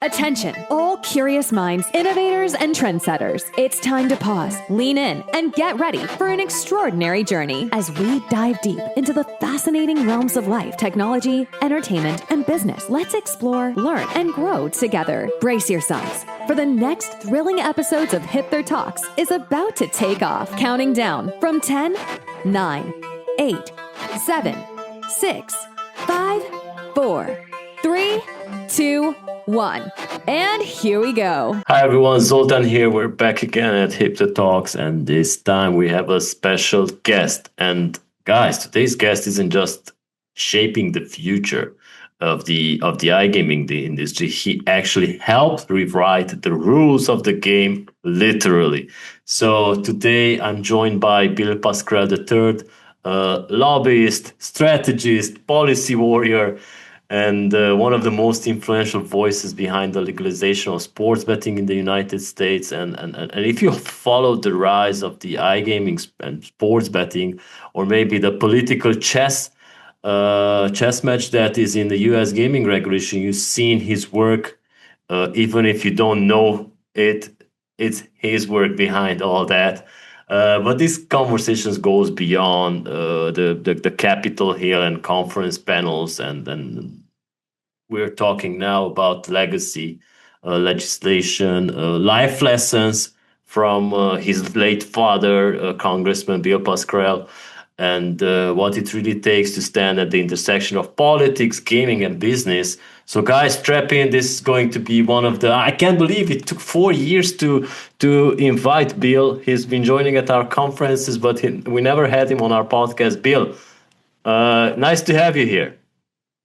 Attention, all curious minds, innovators, and trendsetters. It's time to pause, lean in, and get ready for an extraordinary journey as we dive deep into the fascinating realms of life, technology, entertainment, and business. Let's explore, learn, and grow together. Brace yourselves, for the next thrilling episodes of Hipther Talks is about to take off. Counting down from 10, 9, 8, 7, 6, 5, 4, 3, 2, 1. And here we go. Hi everyone, Zoltan here. We're back again at Hipther Talks, and this time we have a special guest. And guys, today's guest isn't just shaping the future of the iGaming industry. He actually helped rewrite the rules of the game, literally. So today I'm joined by Bill Pascrell III, lobbyist, strategist, policy warrior, and one of the most influential voices behind the legalization of sports betting in the United States. And if you followed the rise of the iGaming and sports betting, or maybe the political chess match that is in the U.S. gaming regulation, you've seen his work. Even if you don't know it, it's his work behind all that. But this conversation goes beyond the Capitol Hill and conference panels, and we're talking now about legacy, legislation, life lessons from his late father, Congressman Bill Pascrell, and what it really takes to stand at the intersection of politics, gaming, and business. So guys, strap in. This is going to be one of the... I can't believe it took 4 years to invite Bill. He's been joining at our conferences, but we never had him on our podcast. Bill, nice to have you here.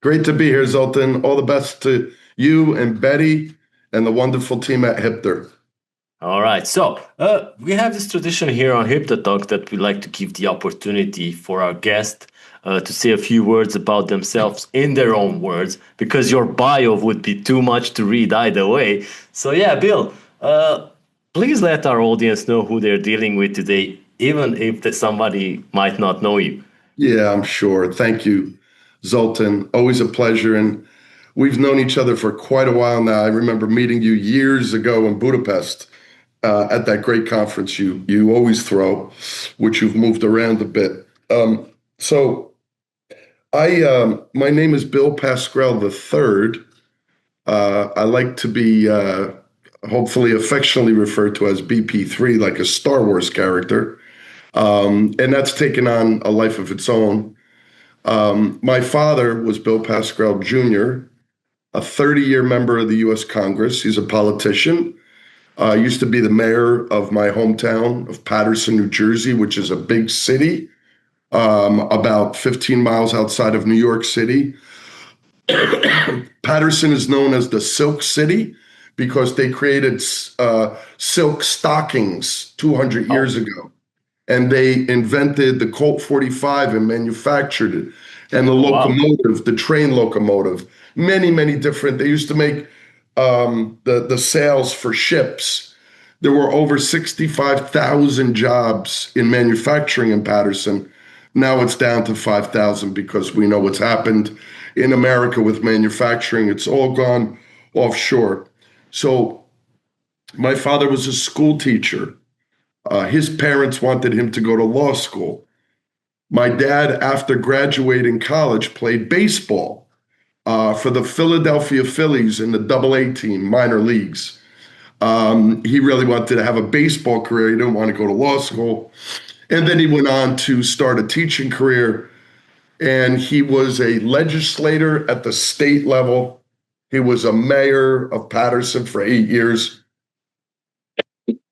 Great to be here, Zoltan. All the best to you and Betty and the wonderful team at Hipther. All right. So we have this tradition here on Hipther Talk that we like to give the opportunity for our guest to say a few words about themselves in their own words, because your bio would be too much to read either way. So yeah, Bill, please let our audience know who they're dealing with today, even if somebody might not know you. Yeah, I'm sure. Thank you, Zoltan. Always a pleasure. And we've known each other for quite a while now. I remember meeting you years ago in Budapest at that great conference you always throw, which you've moved around a bit. My name is Bill Pascrell III. I like to be hopefully affectionately referred to as BP3, like a Star Wars character. And that's taken on a life of its own. My father was Bill Pascrell Jr., a 30-year member of the U.S. Congress. He's a politician. Used to be the mayor of my hometown of Paterson, New Jersey, which is a big city, about 15 miles outside of New York City. Paterson is known as the Silk City because they created silk stockings 200 years ago. And they invented the Colt 45 and manufactured it. And the locomotive, the train locomotive, many different. They used to make the sails for ships. There were over 65,000 jobs in manufacturing in Paterson. Now it's down to 5,000 because we know what's happened in America with manufacturing. It's all gone offshore. So my father was a school teacher. His parents wanted him to go to law school. My dad, after graduating college, played baseball for the Philadelphia Phillies in the AA team, minor leagues. He really wanted to have a baseball career. He didn't want to go to law school. And then he went on to start a teaching career. And he was a legislator at the state level. He was a mayor of Paterson for 8 years.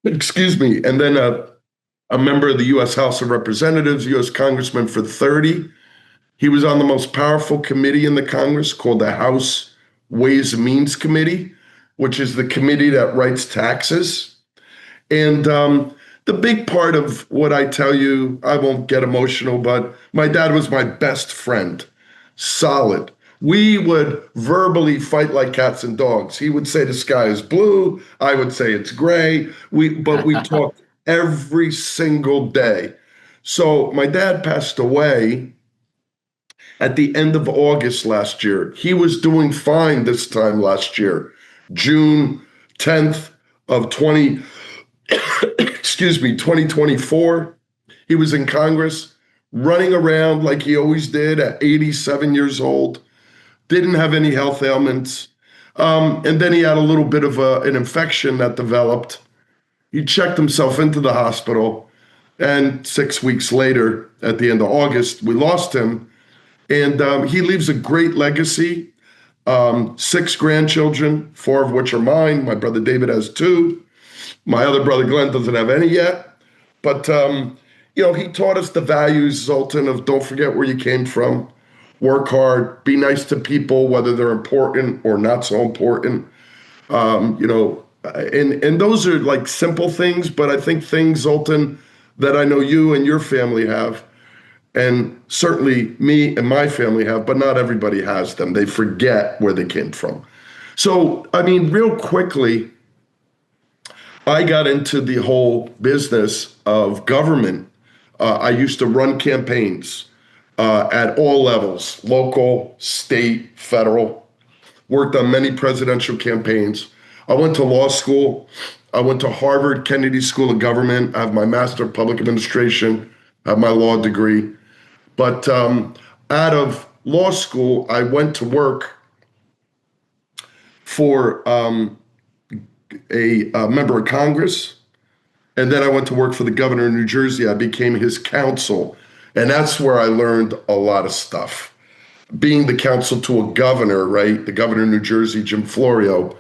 Excuse me. And then a member of the U.S. House of Representatives, U.S. Congressman for 30. He was on the most powerful committee in the Congress called the House Ways and Means Committee, which is the committee that writes taxes. And the big part of what I tell you, I won't get emotional, but my dad was my best friend. Solid. We would verbally fight like cats and dogs. He would say the sky is blue. I would say it's gray. But we talked every single day. So my dad passed away at the end of August last year. He was doing fine this time last year. June 10th of 2024. He was in Congress, running around like he always did at 87 years old, didn't have any health ailments. And then he had a little bit of an infection that developed. He checked himself into the hospital, and 6 weeks later, at the end of August, we lost him. And he leaves a great legacy. 6 grandchildren, 4 of which are mine. My brother David has 2. My other brother Glenn doesn't have any yet. But, he taught us the values, Zoltan, of don't forget where you came from, work hard, be nice to people, whether they're important or not so important. And those are like simple things, but I think things, Zoltan, that I know you and your family have, and certainly me and my family have, but not everybody has them. They forget where they came from. So, real quickly, I got into the whole business of government. I used to run campaigns at all levels, local, state, federal, worked on many presidential campaigns. I went to law school. I went to Harvard Kennedy School of Government. I have my Master of Public Administration. I have my law degree. But out of law school, I went to work for a member of Congress. And then I went to work for the governor of New Jersey. I became his counsel. And that's where I learned a lot of stuff. Being the counsel to a governor, right? The governor of New Jersey, Jim Florio,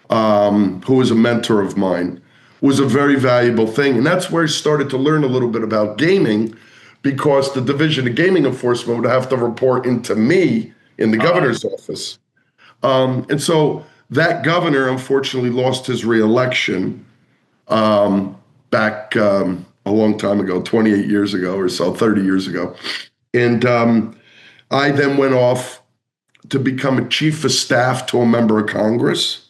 who was a mentor of mine, was a very valuable thing. And that's where I started to learn a little bit about gaming, because the Division of Gaming Enforcement would have to report into me in the governor's office. And so that governor unfortunately lost his reelection back a long time ago, 28 years ago or so, 30 years ago. And I then went off to become a chief of staff to a member of Congress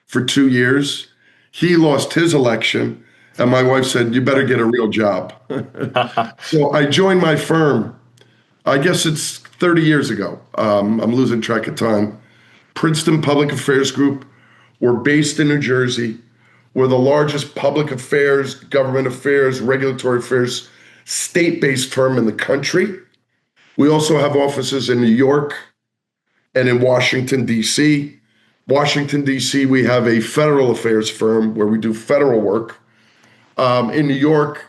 for 2 years. He lost his election, and my wife said, "You better get a real job." So I joined my firm. I guess it's 30 years ago. I'm losing track of time. Princeton Public Affairs Group. We're based in New Jersey. We're the largest public affairs, government affairs, regulatory affairs, state-based firm in the country. We also have offices in New York and in Washington, D.C. Washington, D.C., we have a federal affairs firm where we do federal work. In New York,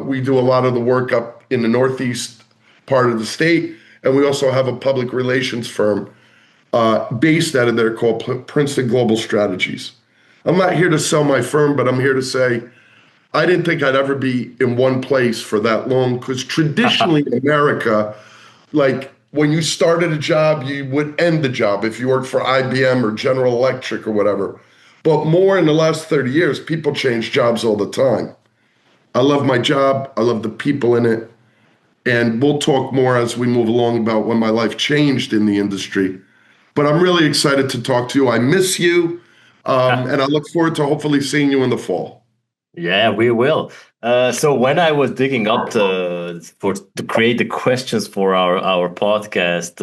we do a lot of the work up in the northeast part of the state. And we also have a public relations firm based out of there called Princeton Global Strategies. I'm not here to sell my firm, but I'm here to say I didn't think I'd ever be in one place for that long, because traditionally in America, like when you started a job, you would end the job if you worked for IBM or General Electric or whatever. But more in the last 30 years, people change jobs all the time. I love my job. I love the people in it. And we'll talk more as we move along about when my life changed in the industry. But I'm really excited to talk to you. I miss you. And I look forward to hopefully seeing you in the fall. Yeah, we will. So when I was digging up to create the questions for our podcast,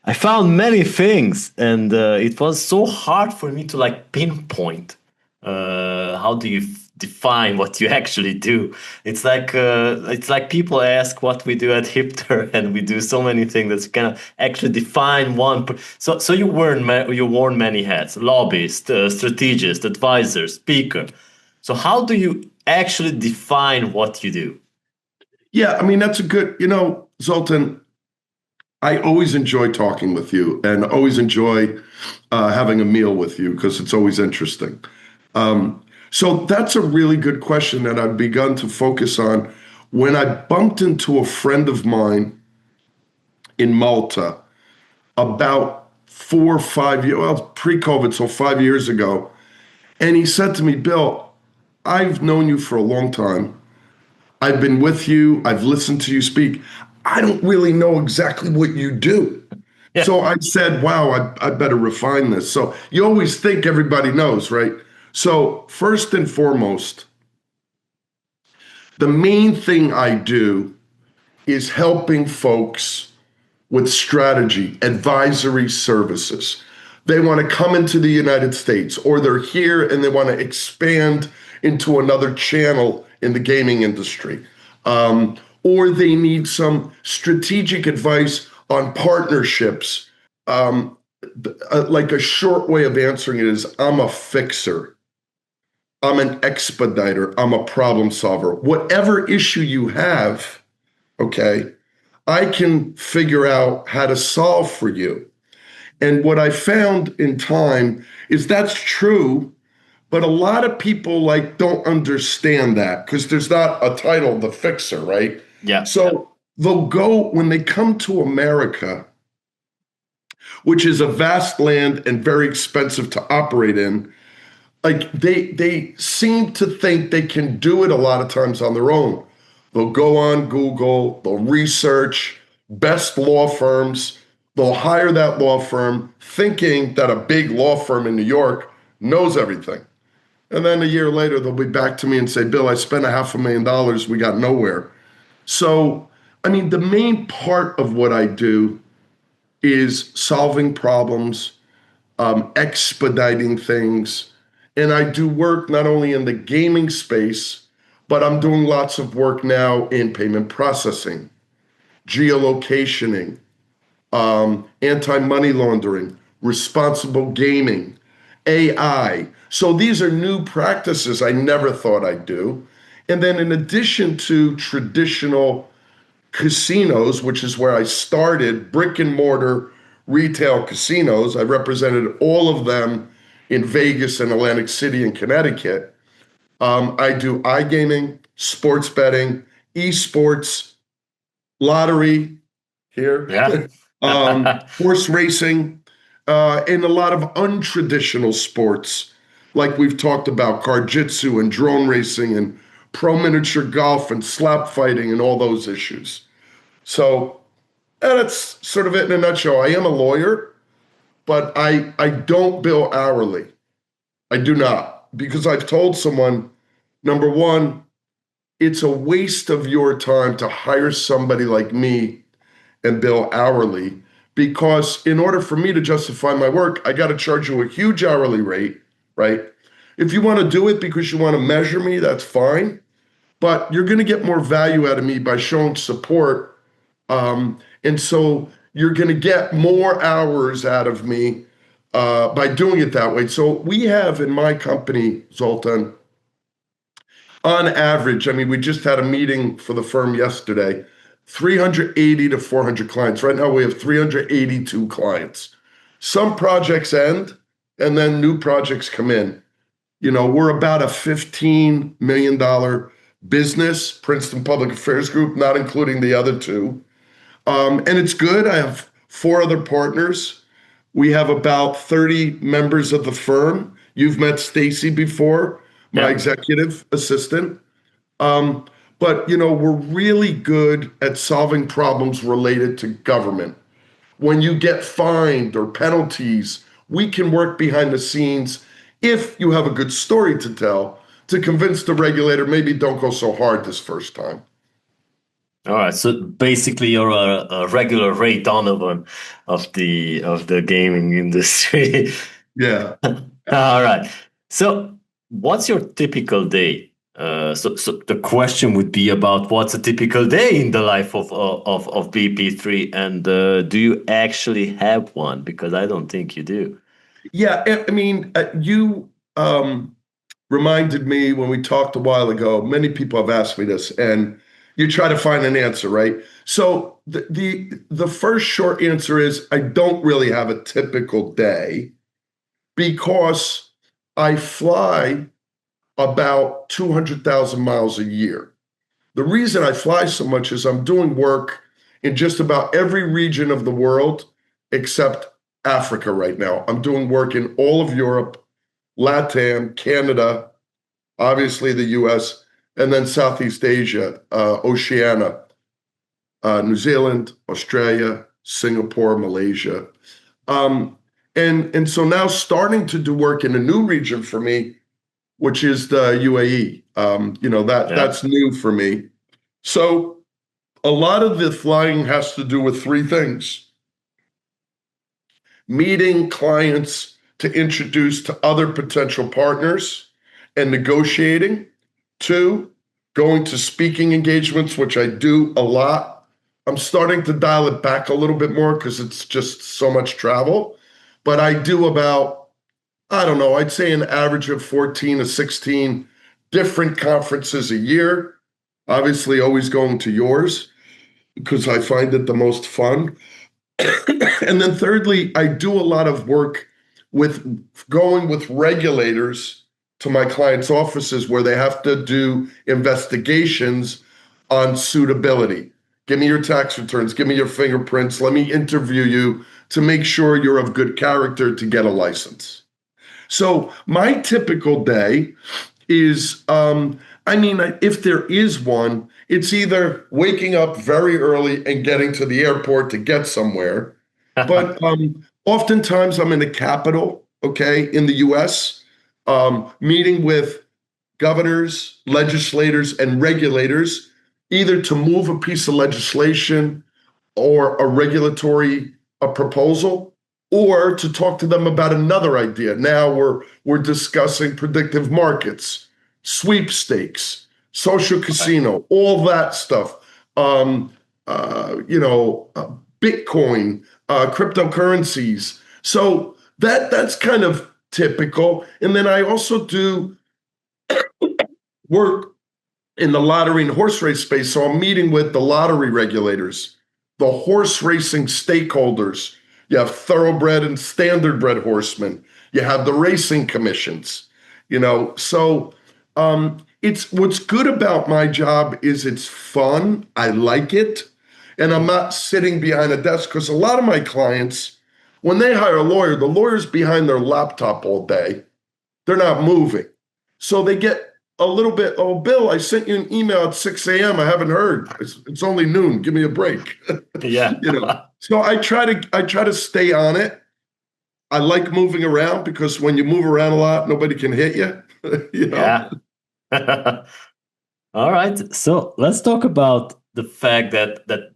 I found many things, and it was so hard for me to pinpoint. How do you define what you actually do? It's like people ask what we do at Hipther, and we do so many things that you cannot actually define one. So you worn many hats: lobbyist, strategist, advisor, speaker. So how do you actually define what you do? Yeah, that's a good, Zoltan, I always enjoy talking with you and always enjoy having a meal with you, because it's always interesting. So that's a really good question that I've begun to focus on. When I bumped into a friend of mine in Malta about 4 or 5 years, well, pre-COVID, so 5 years ago, and he said to me, "Bill, I've known you for a long time. I've been with you. I've listened to you speak. I don't really know exactly what you do." Yeah. So I said, wow, I better refine this. So you always think everybody knows, right? So first and foremost, the main thing I do is helping folks with strategy, advisory services. they want to come into the United States, or they're here and they want to expand into another channel in the gaming industry. Or they need some strategic advice on partnerships. Like a short way of answering it is, I'm a fixer. I'm an expediter. I'm a problem solver. Whatever issue you have, okay, I can figure out how to solve for you. And what I found in time is that's true, but a lot of people like don't understand that because there's not a title, the fixer, right? Yeah. So they'll go, when they come to America, which is a vast land and very expensive to operate in, like they seem to think they can do it a lot of times on their own. They'll go on Google, they'll research best law firms, they'll hire that law firm thinking that a big law firm in New York knows everything. And then a year later, they'll be back to me and say, Bill, I spent $500,000, we got nowhere. So, I mean, the main part of what I do is solving problems, expediting things. And I do work not only in the gaming space, but I'm doing lots of work now in payment processing, geolocationing, anti-money laundering, responsible gaming, AI. So these are new practices I never thought I'd do. And then in addition to traditional casinos, which is where I started, brick and mortar retail casinos, I represented all of them in Vegas and Atlantic City and Connecticut. I do iGaming, sports betting, esports, lottery here, horse racing, and a lot of untraditional sports, like we've talked about, card-jitsu and drone racing and pro miniature golf and slap fighting and all those issues. So that's sort of it in a nutshell. I am a lawyer, but I don't bill hourly. I do not, because I've told someone, number one, it's a waste of your time to hire somebody like me and bill hourly, because in order for me to justify my work, I got to charge you a huge hourly rate, right? If you want to do it because you want to measure me, that's fine. But you're going to get more value out of me by showing support. And so you're going to get more hours out of me by doing it that way. So we have in my company, Zoltan, on average, I mean, we just had a meeting for the firm yesterday, 380 to 400 clients. Right now we have 382 clients. Some projects end and then new projects come in. You know, we're about a $15 million business, Princeton Public Affairs Group, not including the other two. And it's good. I have 4 other partners. We have about 30 members of the firm. You've met Stacy before, my executive assistant. But, you know, we're really good at solving problems related to government. When you get fined or penalties, we can work behind the scenes if you have a good story to tell to convince the regulator, maybe don't go so hard this first time. All right, so basically you're a regular Ray Donovan of the gaming industry. Yeah. All right. So what's your typical day? So the question would be about what's a typical day in the life of BP3, and do you actually have one? Because I don't think you do. Yeah, I mean, you reminded me when we talked a while ago, many people have asked me this, and you try to find an answer, right? So the first short answer is I don't really have a typical day because I fly about 200,000 miles a year. The reason I fly so much is I'm doing work in just about every region of the world except Africa right now. I'm doing work in all of Europe, LATAM, Canada, obviously the US, and then Southeast Asia, Oceania, New Zealand, Australia, Singapore, Malaysia. And so now starting to do work in a new region for me, which is the UAE. That's new for me. So a lot of the flying has to do with 3 things. meeting clients to introduce to other potential partners and negotiating. 2, going to speaking engagements, which I do a lot. I'm starting to dial it back a little bit more because it's just so much travel. But I do about, I don't know, I'd say an average of 14 to 16 different conferences a year. Obviously, always going to yours because I find it the most fun. And then thirdly, I do a lot of work with going with regulators to my clients' offices where they have to do investigations on suitability. Give me your tax returns, give me your fingerprints, let me interview you to make sure you're of good character to get a license. So my typical day is, if there is one, it's either waking up very early and getting to the airport to get somewhere. But oftentimes I'm in the Capitol, okay, in the US, meeting with governors, legislators, and regulators, either to move a piece of legislation or a regulatory proposal, or to talk to them about another idea. Now we're discussing predictive markets, sweepstakes, social casino, all that stuff. Bitcoin, cryptocurrencies. So that's kind of typical. And then I also do work in the lottery and horse race space. So I'm meeting with the lottery regulators, the horse racing stakeholders. You have thoroughbred and standardbred horsemen. You have the racing commissions, So it's what's good about my job is it's fun. I like it. And I'm not sitting behind a desk because a lot of my clients, when they hire a lawyer, the lawyer's behind their laptop all day. They're not moving. So they get a little bit, oh, Bill, I sent you an email at 6 a.m. I haven't heard. It's only noon. Give me a break. Yeah. So I try to stay on it. I like moving around because when you move around a lot, nobody can hit you. Yeah. All right. So let's talk about the fact that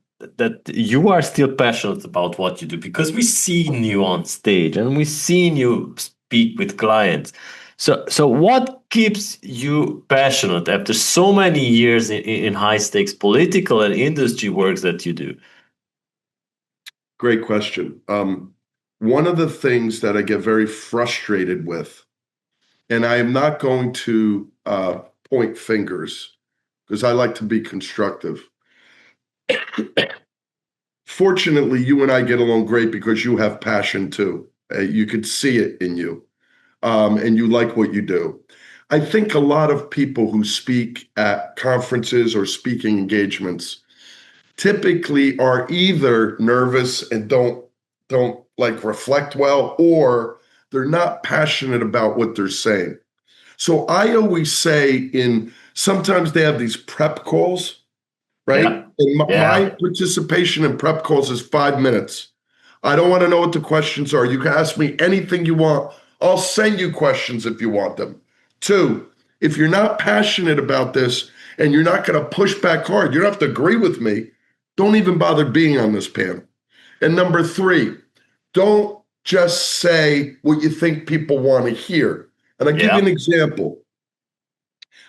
you are still passionate about what you do, because we've seen you on stage and we've seen you speak with clients. So what keeps you passionate after so many years in high stakes political and industry works that you do? Great question. One of the things that I get very frustrated with, and I am not going to point fingers because I like to be constructive. Fortunately, you and I get along great because you have passion too. You could see it in you, and you like what you do. I think a lot of people who speak at conferences or speaking engagements typically are either nervous and don't like reflect well, or they're not passionate about what they're saying. So I always say sometimes they have these prep calls, right? Yeah. And my Yeah. participation in prep calls is 5 minutes. I don't want to know what the questions are. You can ask me anything you want. I'll send you questions if you want them. 2, if you're not passionate about this and you're not going to push back hard, you don't have to agree with me. Don't even bother being on this panel. And number 3, don't just say what you think people want to hear. And I'll give you an example.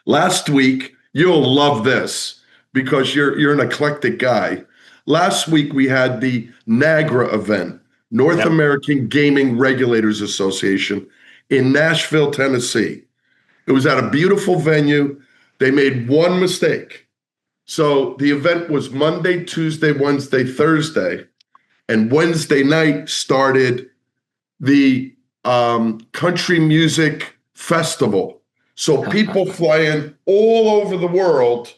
Last week, you'll love this because you're an eclectic guy. Last week, we had the NAGRA event, North American Gaming Regulators Association in Nashville, Tennessee. It was at a beautiful venue. They made one mistake. So the event was Monday, Tuesday, Wednesday, Thursday. And Wednesday night started the country music festival. So people fly in all over the world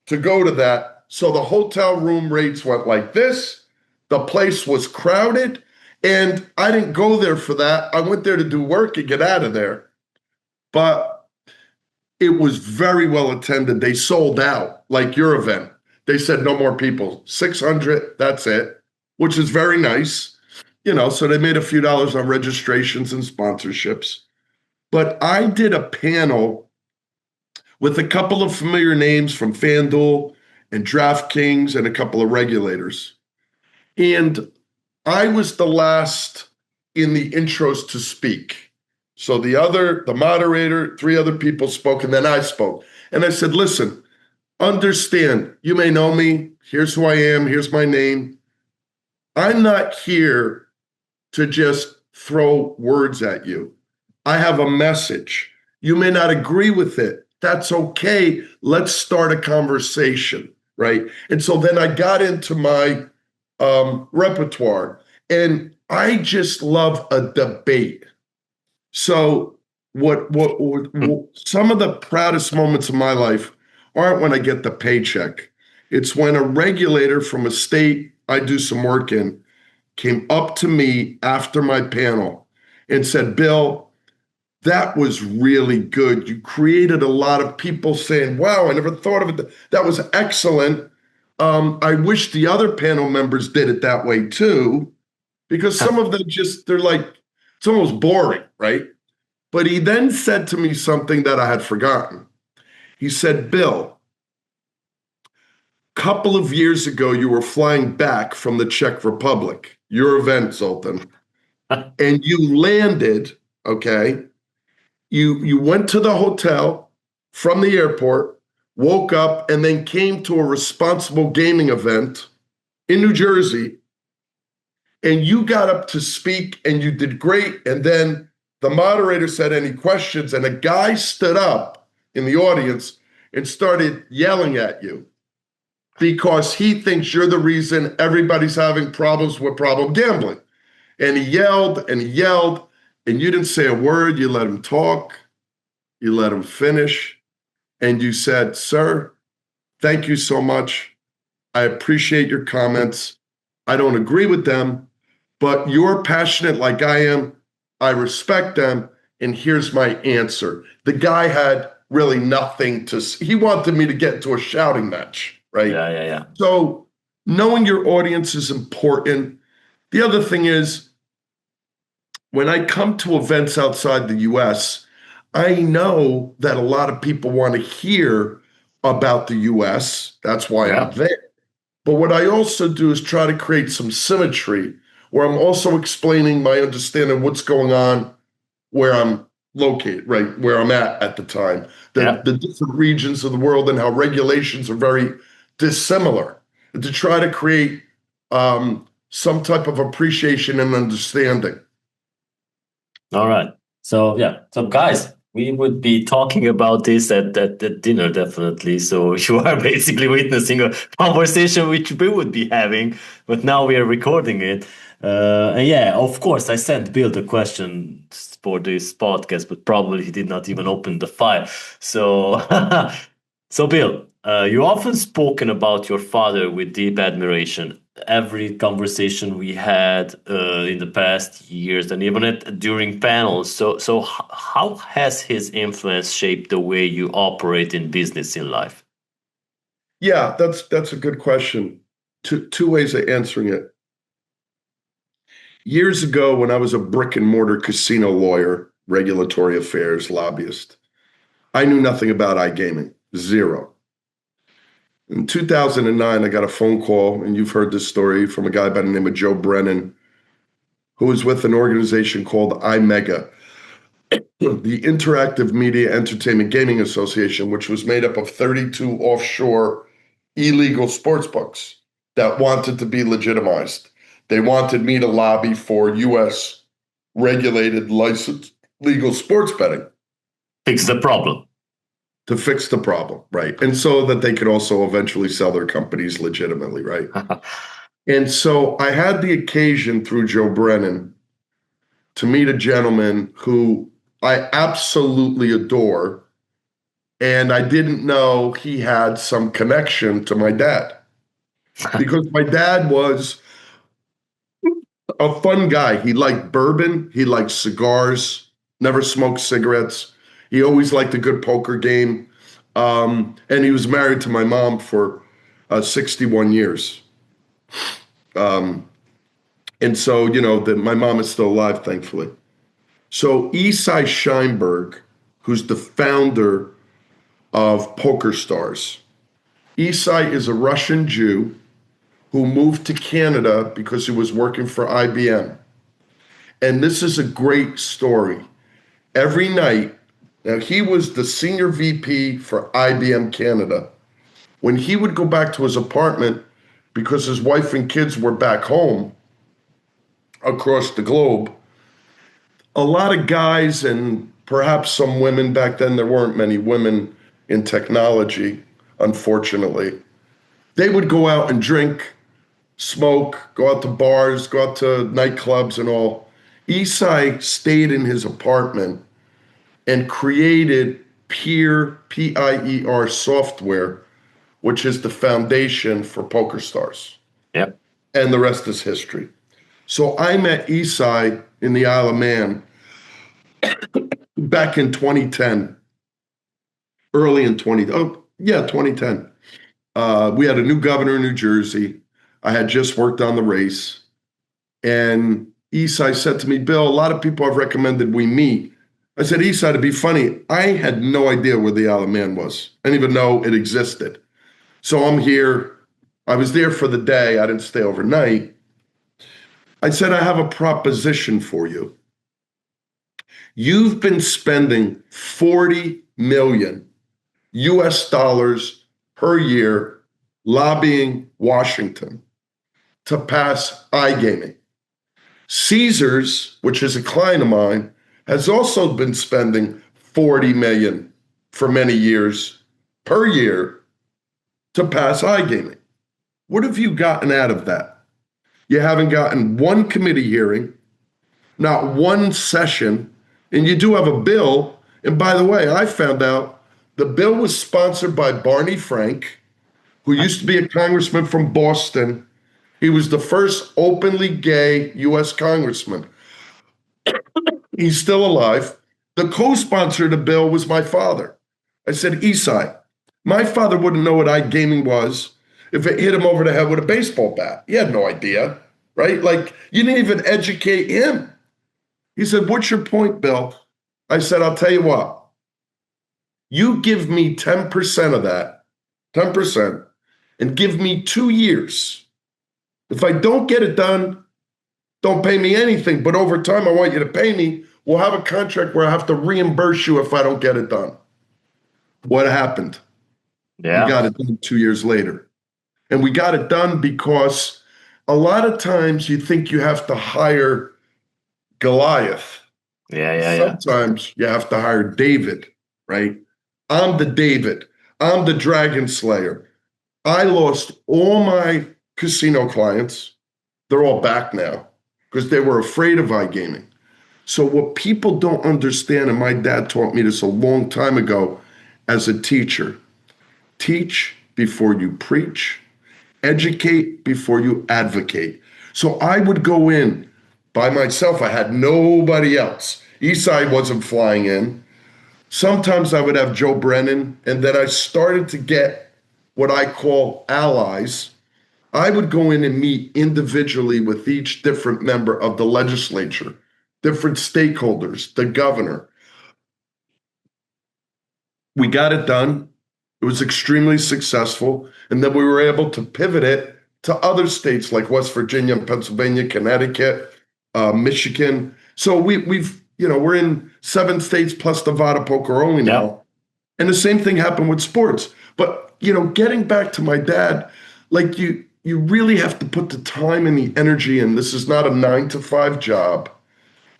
to go to that. So the hotel room rates went like this. The place was crowded. And I didn't go there for that. I went there to do work and get out of there. But it was very well attended. They sold out, like your event. They said no more people. 600, that's it, which is very nice. So they made a few dollars on registrations and sponsorships. But I did a panel with a couple of familiar names from FanDuel and DraftKings and a couple of regulators. And I was the last in the intros to speak. So the moderator, three other people spoke, and then I spoke. And I said, listen, understand, you may know me. Here's who I am. Here's my name. I'm not here to just throw words at you. I have a message. You may not agree with it. That's okay. Let's start a conversation, right? And so then I got into my repertoire, and I just love a debate. So what some of the proudest moments of my life aren't when I get the paycheck. It's when a regulator from a state I do some work in came up to me after my panel and said, Bill, that was really good. You created a lot of people saying, wow, I never thought of it. That was excellent. I wish the other panel members did it that way too, because some of them they're like, it's almost boring, right? But he then said to me something that I had forgotten. He said, Bill, a couple of years ago, you were flying back from the Czech Republic, your event, Zoltan, and you landed, okay? You went to the hotel from the airport, woke up, and then came to a responsible gaming event in New Jersey, and you got up to speak, and you did great, and then the moderator said, any questions? And a guy stood up in the audience and started yelling at you because he thinks you're the reason everybody's having problems with problem gambling. And he yelled and he yelled, and you didn't say a word. You let him talk. You let him finish. And you said, sir, thank you so much. I appreciate your comments. I don't agree with them, but you're passionate like I am. I respect them. And here's my answer. The guy had really nothing to say. He wanted me to get into a shouting match, right? Yeah. So knowing your audience is important. The other thing is, when I come to events outside the US, I know that a lot of people want to hear about the US. That's why I'm there. But what I also do is try to create some symmetry where I'm also explaining my understanding of what's going on where I'm located, right, where I'm at the time, the different regions of the world and how regulations are very dissimilar, and to try to create some type of appreciation and understanding. All right. So guys, we would be talking about this at dinner, definitely. So you are basically witnessing a conversation which we would be having, but now we are recording it. And yeah, of course, I sent Bill the question for this podcast, but probably he did not even open the file. So, so Bill, you often spoken about your father with deep admiration. Every conversation we had in the past years, and even during panels. So how has his influence shaped the way you operate in business in life? Yeah, that's a good question. Two ways of answering it. Years ago, when I was a brick and mortar casino lawyer, regulatory affairs, lobbyist, I knew nothing about iGaming, zero. In 2009, I got a phone call, and you've heard this story, from a guy by the name of Joe Brennan, who was with an organization called iMega, the Interactive Media Entertainment Gaming Association, which was made up of 32 offshore illegal sports books that wanted to be legitimized. They wanted me to lobby for U.S. regulated, licensed, legal sports betting. Fix the problem. To fix the problem, right? And so that they could also eventually sell their companies legitimately, right? And so I had the occasion through Joe Brennan to meet a gentleman who I absolutely adore, and I didn't know he had some connection to my dad, because my dad was a fun guy. He liked bourbon, he liked cigars, never smoked cigarettes. He always liked a good poker game. And he was married to my mom for 61 years. And so, my mom is still alive, thankfully. So Isai Scheinberg, who's the founder of Poker Stars. Isai is a Russian Jew who moved to Canada because he was working for IBM. And this is a great story. Every night, now he was the senior VP for IBM Canada. When he would go back to his apartment, because his wife and kids were back home across the globe, a lot of guys and perhaps some women, back then there weren't many women in technology, unfortunately, they would go out and drink, smoke, go out to bars, go out to nightclubs and all. Isai stayed in his apartment and created P-I-E-R software, which is the foundation for PokerStars. Yep. And the rest is history. So I met Isai in the Isle of Man back in 2010, early in 2010. We had a new governor in New Jersey. I had just worked on the race. And Isai said to me, Bill, a lot of people have recommended we meet. I said, Isai, to be funny, I had no idea where the Isle of Man was. I didn't even know it existed. So I'm here. I was there for the day. I didn't stay overnight. I said, I have a proposition for you. You've been spending 40 million US dollars per year lobbying Washington to pass iGaming. Caesars, which is a client of mine, has also been spending 40 million for many years per year to pass iGaming. What have you gotten out of that? You haven't gotten one committee hearing, not one session, and you do have a bill. And by the way, I found out the bill was sponsored by Barney Frank, who used to be a congressman from Boston. He was the first openly gay U.S. congressman. He's still alive. The co-sponsor of the bill was my father. I said, Isai, my father wouldn't know what iGaming was if it hit him over the head with a baseball bat. He had no idea, right? Like, you didn't even educate him. He said, what's your point, Bill? I said, I'll tell you what. You give me 10% of that, 10%, and give me 2 years. If I don't get it done, don't pay me anything. But over time, I want you to pay me. We'll have a contract where I have to reimburse you if I don't get it done. What happened? Yeah. We got it done 2 years later. And we got it done because a lot of times you think you have to hire Goliath. Sometimes you have to hire David, right? I'm the David. I'm the Dragon Slayer. I lost all my casino clients. They're all back now because they were afraid of iGaming. So what people don't understand, and my dad taught me this a long time ago as a teacher, teach before you preach, educate before you advocate. So I would go in by myself. I had nobody else. Isai wasn't flying in. Sometimes I would have Joe Brennan, and then I started to get what I call allies. I would go in and meet individually with each different member of the legislature, different stakeholders, the governor. We got it done. It was extremely successful. And then we were able to pivot it to other states like West Virginia, Pennsylvania, Connecticut, Michigan. So we're in 7 states plus Nevada poker only now. Yep. And the same thing happened with sports. But, getting back to my dad, like you really have to put the time and the energy in. This is not a 9-to-5 job.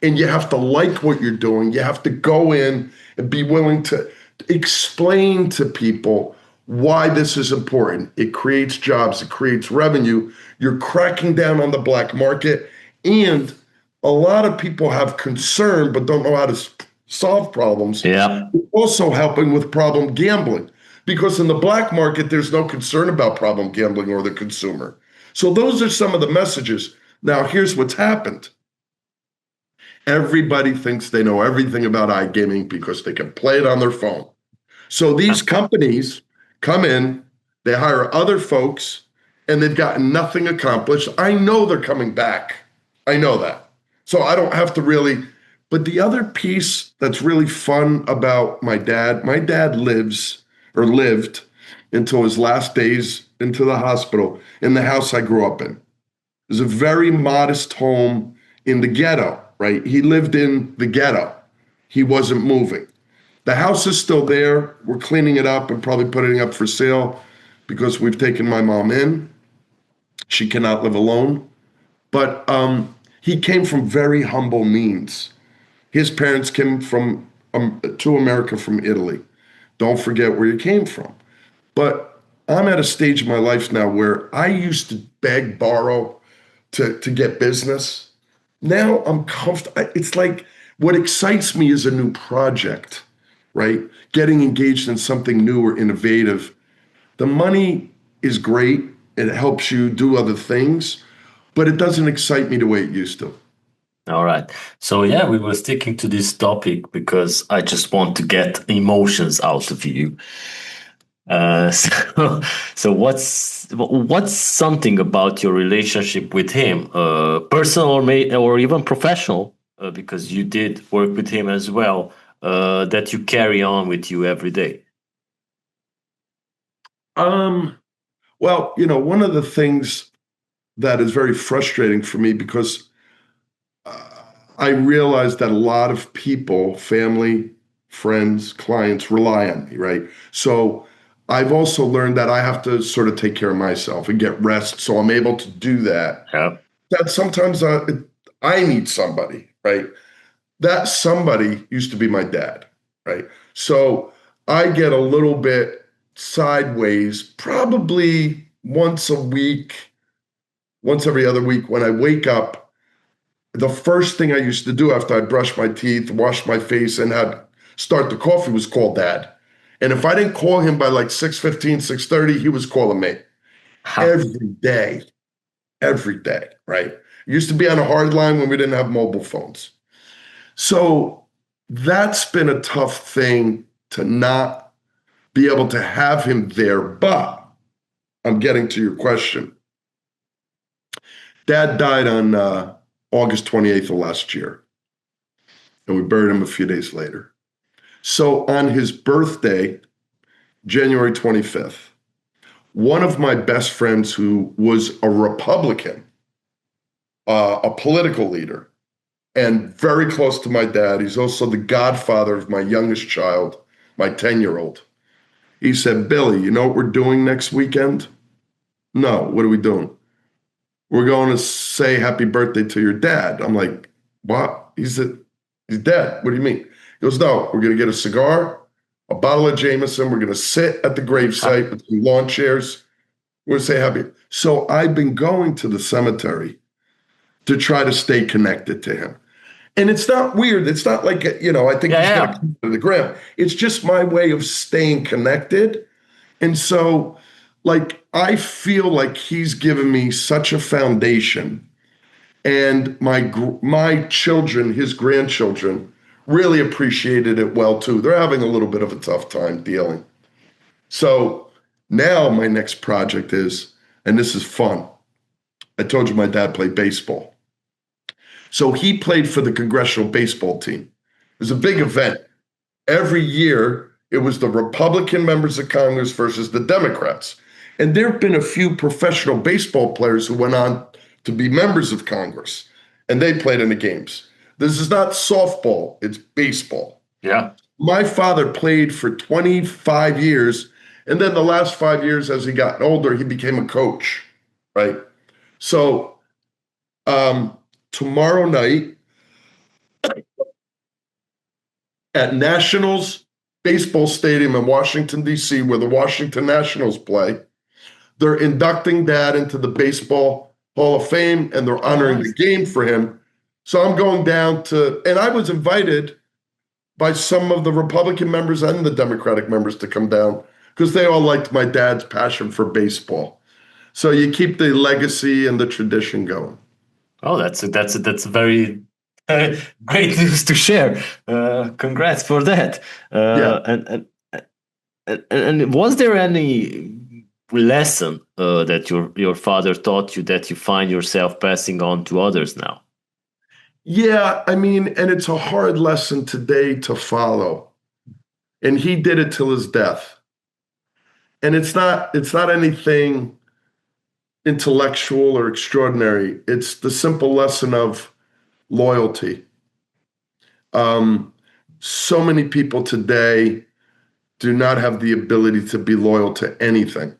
And you have to like what you're doing. You have to go in and be willing to explain to people why this is important. It creates jobs. It creates revenue. You're cracking down on the black market. And a lot of people have concern but don't know how to solve problems. Yeah. Also helping with problem gambling. Because in the black market, there's no concern about problem gambling or the consumer. So those are some of the messages. Now, here's what's happened. Everybody thinks they know everything about iGaming because they can play it on their phone. So these companies come in, they hire other folks, and they've gotten nothing accomplished. I know they're coming back. I know that. So I don't have to really. But the other piece that's really fun about my dad lived until his last days into the hospital in the house I grew up in. It was a very modest home in the ghetto. right? He lived in the ghetto. He wasn't moving. The house is still there. We're cleaning it up and probably putting it up for sale because we've taken my mom in. She cannot live alone. But he came from very humble means. His parents came from to America from Italy. Don't forget where you came from. But I'm at a stage in my life now where I used to beg, borrow to get business. Now I'm comfortable. It's like what excites me is a new project, right? Getting engaged in something new or innovative. The money is great. It helps you do other things, but it doesn't excite me the way it used to. All right. So yeah, we were sticking to this topic because I just want to get emotions out of you. So what's something about your relationship with him, personal or even professional, because you did work with him as well, that you carry on with you every day? Well, one of the things that is very frustrating for me because I realize that a lot of people, family, friends, clients rely on me, right? So I've also learned that I have to sort of take care of myself and get rest so I'm able to do that. Yeah. That sometimes I need somebody, right? That somebody used to be my dad, right? So I get a little bit sideways, probably once a week, once every other week when I wake up. The first thing I used to do after I brushed my teeth, washed my face, and had start the coffee was call Dad. And if I didn't call him by like 6:15, 6:30, he was calling me every day, right? It used to be on a hard line when we didn't have mobile phones. So that's been a tough thing to not be able to have him there. But I'm getting to your question. Dad died on August 28th of last year, and we buried him a few days later. So on his birthday, January 25th, one of my best friends who was a Republican, a political leader, and very close to my dad, he's also the godfather of my youngest child, my 10-year-old. He said, Billy, you know what we're doing next weekend? No, what are we doing? We're going to say happy birthday to your dad. I'm like, what? He said, he's dead. What do you mean? He goes, no, we're going to get a cigar, a bottle of Jameson. We're going to sit at the gravesite with some lawn chairs. We're going to say happy. So I've been going to the cemetery to try to stay connected to him. And it's not weird. It's not like, I think he's going to come to the ground. It's just my way of staying connected. And so, I feel like he's given me such a foundation. And my children, his grandchildren, really appreciated it well, too. They're having a little bit of a tough time dealing. So now my next project is, and this is fun. I told you my dad played baseball. So he played for the congressional baseball team. It was a big event. Every year, it was the Republican members of Congress versus the Democrats. And there have been a few professional baseball players who went on to be members of Congress, and they played in the games. This is not softball, it's baseball. Yeah. My father played for 25 years, and then the last 5 years, as he got older, he became a coach, right? So tomorrow night at Nationals Baseball Stadium in Washington, D.C., where the Washington Nationals play, they're inducting Dad into the Baseball Hall of Fame, and they're honoring the game for him. So I'm going down and I was invited by some of the Republican members and the Democratic members to come down because they all liked my dad's passion for baseball. So you keep the legacy and the tradition going. Oh, that's very great news to share. Congrats for that. Yeah. And was there any lesson that your father taught you that you find yourself passing on to others now? Yeah, and it's a hard lesson today to follow. And he did it till his death. And it's not anything intellectual or extraordinary. It's the simple lesson of loyalty. So many people today do not have the ability to be loyal to anything.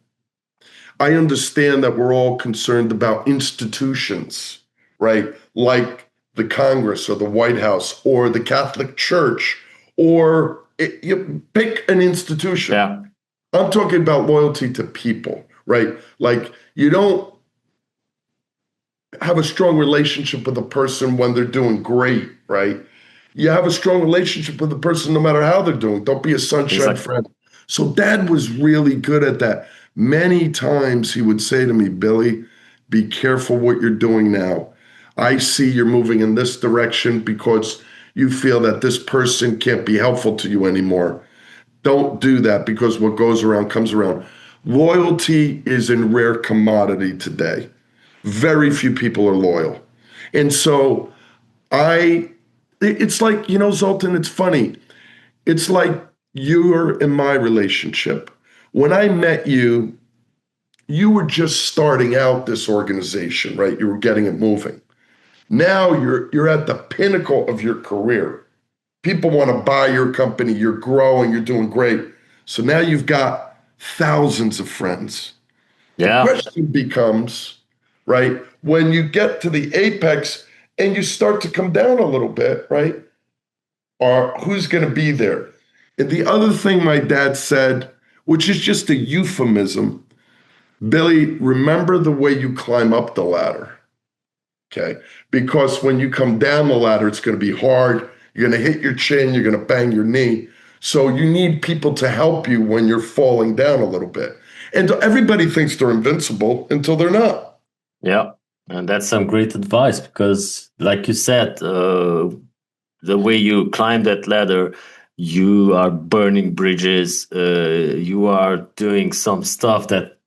I understand that we're all concerned about institutions, right? Like the Congress or the White House or the Catholic Church, or you pick an institution. Yeah. I'm talking about loyalty to people, right? Like you don't have a strong relationship with a person when they're doing great, right? You have a strong relationship with the person no matter how they're doing. Don't be a sunshine Exactly. friend. So Dad was really good at that. Many times he would say to me, Billy, be careful what you're doing now. I see you're moving in this direction because you feel that this person can't be helpful to you anymore. Don't do that because what goes around comes around. Loyalty is in rare commodity today. Very few people are loyal. And so it's like, Zoltan, it's funny. It's like you're in my relationship. When I met you, you were just starting out this organization, right? You were getting it moving. Now you're at the pinnacle of your career. People want to buy your company. You're growing. You're doing great. So now you've got thousands of friends. The Yeah. question becomes, right, when you get to the apex and you start to come down a little bit, right? Or who's going to be there? And the other thing my dad said, which is just a euphemism, Billy, remember the way you climb up the ladder, okay? Because when you come down the ladder, it's going to be hard. You're going to hit your chin, you're going to bang your knee. So you need people to help you when you're falling down a little bit. And everybody thinks they're invincible until they're not. Yeah. And that's some great advice because, like you said, the way you climb that ladder, you are burning bridges, you are doing some stuff that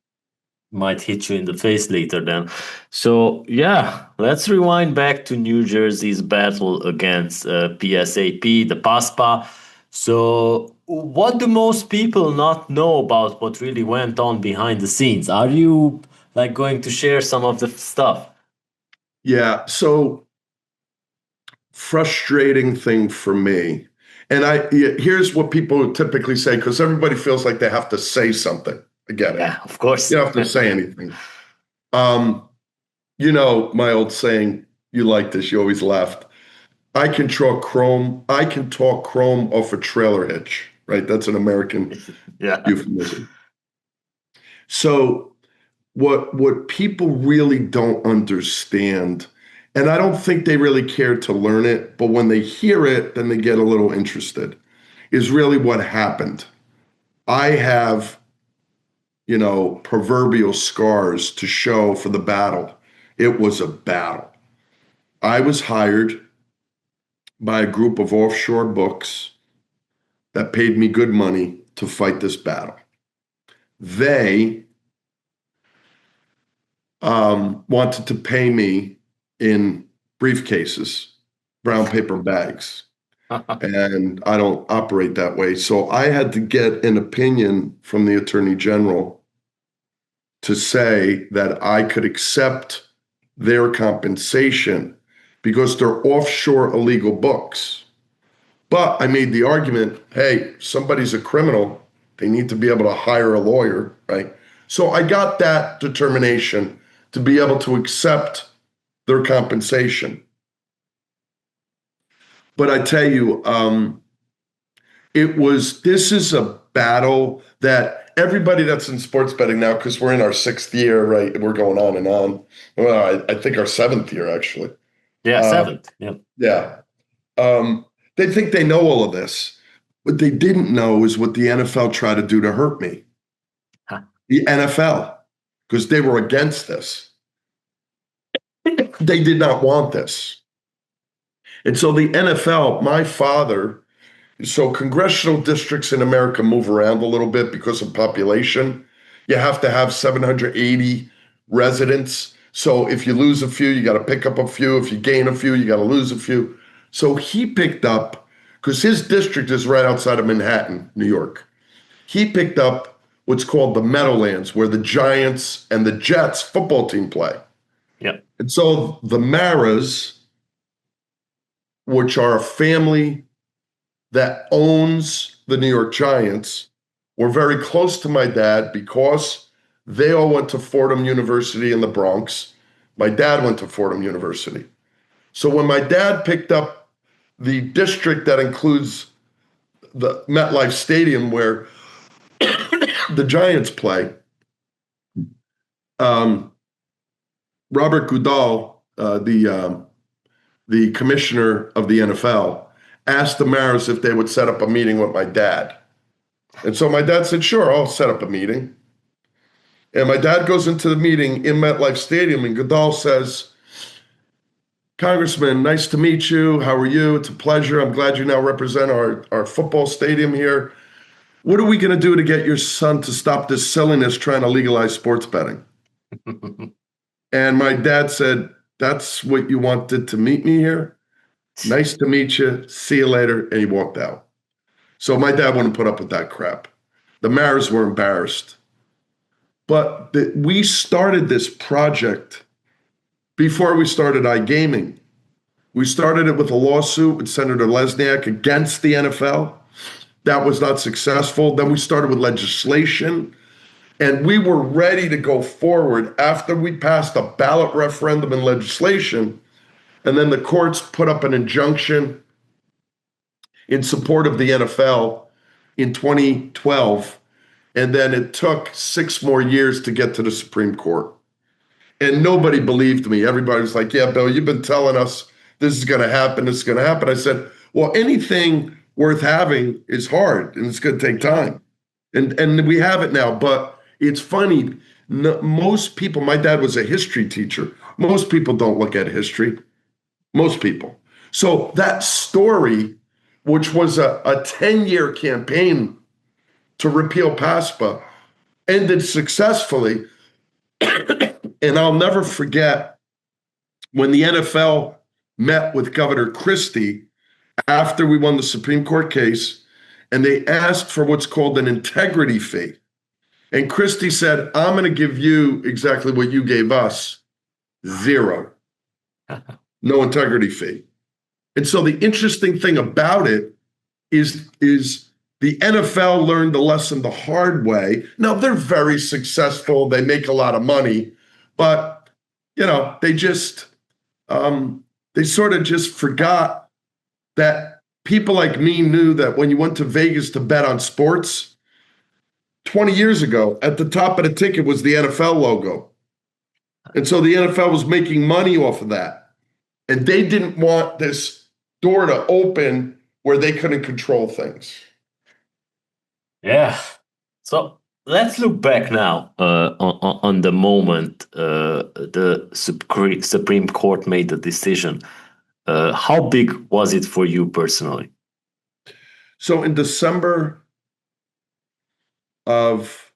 might hit you in the face later then. So yeah, let's rewind back to New Jersey's battle against PSAP, the PASPA. So what do most people not know about what really went on behind the scenes? Are you like going to share some of the stuff? Yeah, so frustrating thing for me. And here's what people typically say, because everybody feels like they have to say something. I get it. Yeah, of course. You don't have to say anything. My old saying, you like this, you always laughed. I can talk chrome off a trailer hitch, right? That's an American Yeah. euphemism. So what people really don't understand, and I don't think they really care to learn it, but when they hear it, then they get a little interested, is really what happened. I have, proverbial scars to show for the battle. It was a battle. I was hired by a group of offshore books that paid me good money to fight this battle. They wanted to pay me in briefcases, brown paper bags. And I don't operate that way. So I had to get an opinion from the Attorney General to say that I could accept their compensation because they're offshore illegal books. But I made the argument, hey, somebody's a criminal. They need to be able to hire a lawyer, right? So I got that determination to be able to accept their compensation. But I tell you, this is a battle that everybody that's in sports betting now, because we're in our 6th year, right? We're going on and on. Well, I think our 7th year, actually. Yeah, 7th. Yeah. Yeah. They think they know all of this. What they didn't know is what the NFL tried to do to hurt me. Huh. The NFL, because they were against this. They did not want this. And so the NFL, my father, so congressional districts in America move around a little bit because of population. You have to have 780 residents. So if you lose a few, you got to pick up a few. If you gain a few, you got to lose a few. So he picked up, because his district is right outside of Manhattan, New York. He picked up what's called the Meadowlands, where the Giants and the Jets football team play. Yeah. And so the Maras which are a family that owns the New York Giants, were very close to my dad because they all went to Fordham University in the Bronx. My dad went to Fordham University. So when my dad picked up the district that includes the MetLife Stadium where the Giants play, Robert Goodall, the commissioner of the NFL, asked the Maras if they would set up a meeting with my dad. And so my dad said, sure, I'll set up a meeting. And my dad goes into the meeting in MetLife Stadium, and Goodall says, Congressman, nice to meet you. How are you? It's a pleasure. I'm glad you now represent our football stadium here. What are we going to do to get your son to stop this silliness trying to legalize sports betting? And my dad said, that's what you wanted to meet me here? Nice to meet you. See you later. And he walked out. So my dad wouldn't put up with that crap. The Maras were embarrassed. But we started this project before we started iGaming. We started it with a lawsuit with Senator Lesniak against the NFL. That was not successful. Then we started with legislation. And we were ready to go forward after we passed a ballot referendum and legislation. And then the courts put up an injunction in support of the NFL in 2012. And then it took 6 more years to get to the Supreme Court. And nobody believed me. Everybody was like, yeah, Bill, you've been telling us this is going to happen, this is going to happen. I said, well, anything worth having is hard, and it's going to take time. And we have it now. But it's funny, most people, my dad was a history teacher. Most people don't look at history. Most people. So that story, which was a 10-year campaign to repeal PASPA, ended successfully. And I'll never forget when the NFL met with Governor Christie after we won the Supreme Court case, and they asked for what's called an integrity fee. And Christie said, I'm going to give you exactly what you gave us, 0. No integrity fee. And so the interesting thing about it is the NFL learned the lesson the hard way. Now, they're very successful. They make a lot of money. But, they just, they sort of just forgot that people like me knew that when you went to Vegas to bet on sports, 20 years ago, at the top of the ticket was the NFL logo. And so the NFL was making money off of that. And they didn't want this door to open where they couldn't control things. Yeah. So let's look back now on the moment the Supreme Court made the decision. How big was it for you personally? So in December of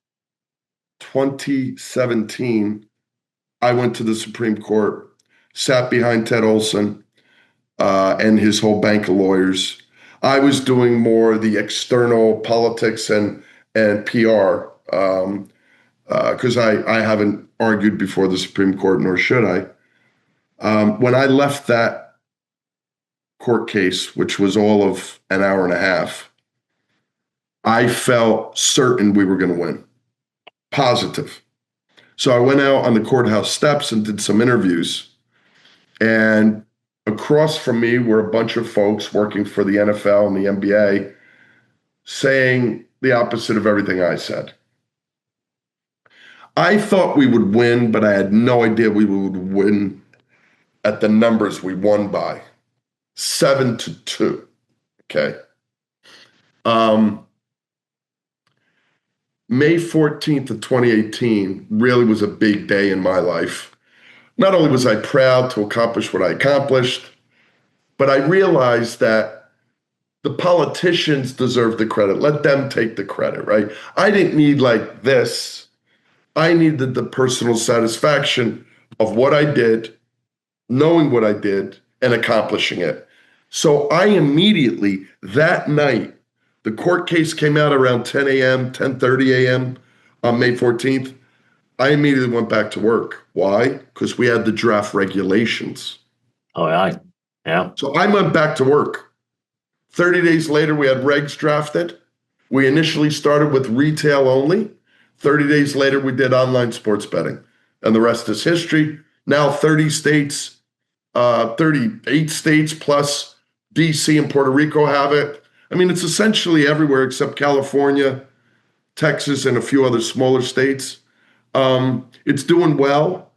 2017, I went to the Supreme Court, sat behind Ted Olson and his whole bank of lawyers. I was doing more the external politics and PR because I haven't argued before the Supreme Court, nor should I. When I left that court case, which was all of an hour and a half, I felt certain we were going to win. Positive. So I went out on the courthouse steps and did some interviews. And across from me were a bunch of folks working for the NFL and the NBA saying the opposite of everything I said. I thought we would win, but I had no idea we would win at the numbers we won by. 7-2. Okay. May 14th of 2018 really was a big day in my life. Not only was I proud to accomplish what I accomplished, but I realized that the politicians deserve the credit. Let them take the credit, right? I didn't need like this. I needed the personal satisfaction of what I did, knowing what I did, and accomplishing it. So I immediately, that night, the court case came out around 10 a.m., 10:30 a.m. on May 14th. I immediately went back to work. Why? Because we had to draft regulations. All right. Yeah. So I went back to work. 30 days later, we had regs drafted. We initially started with retail only. 30 days later, we did online sports betting. And the rest is history. Now 30 states, 38 states plus DC and Puerto Rico have it. I mean, it's essentially everywhere except California, Texas, and a few other smaller states. It's doing well,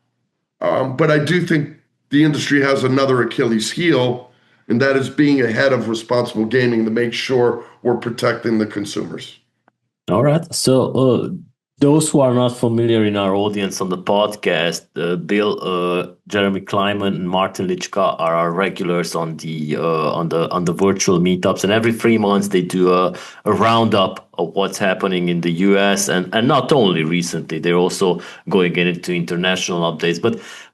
but I do think the industry has another Achilles heel, and that is being ahead of responsible gaming to make sure we're protecting the consumers. All right. So, those who are not familiar in our audience on the podcast, Bill, Jeremy Kleiman, and Martin Lichka are our regulars on the virtual meetups, and every 3 months they do a roundup of what's happening in the U.S. and not only recently, they're also going into international updates.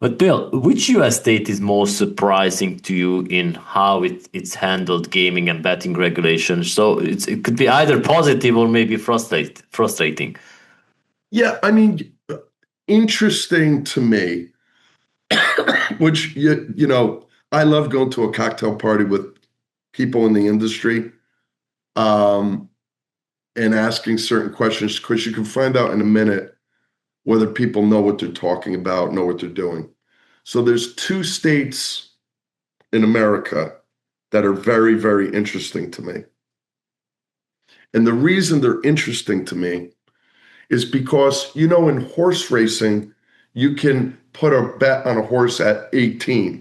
But Bill, which U.S. state is most surprising to you in how it's handled gaming and betting regulations? So it could be either positive or maybe frustrating. Yeah, I mean, interesting to me, which, you know, I love going to a cocktail party with people in the industry and asking certain questions, because you can find out in a minute whether people know what they're talking about, know what they're doing. So there's 2 states in America that are very, very interesting to me. And the reason they're interesting to me is because, you know, in horse racing, you can put a bet on a horse at 18.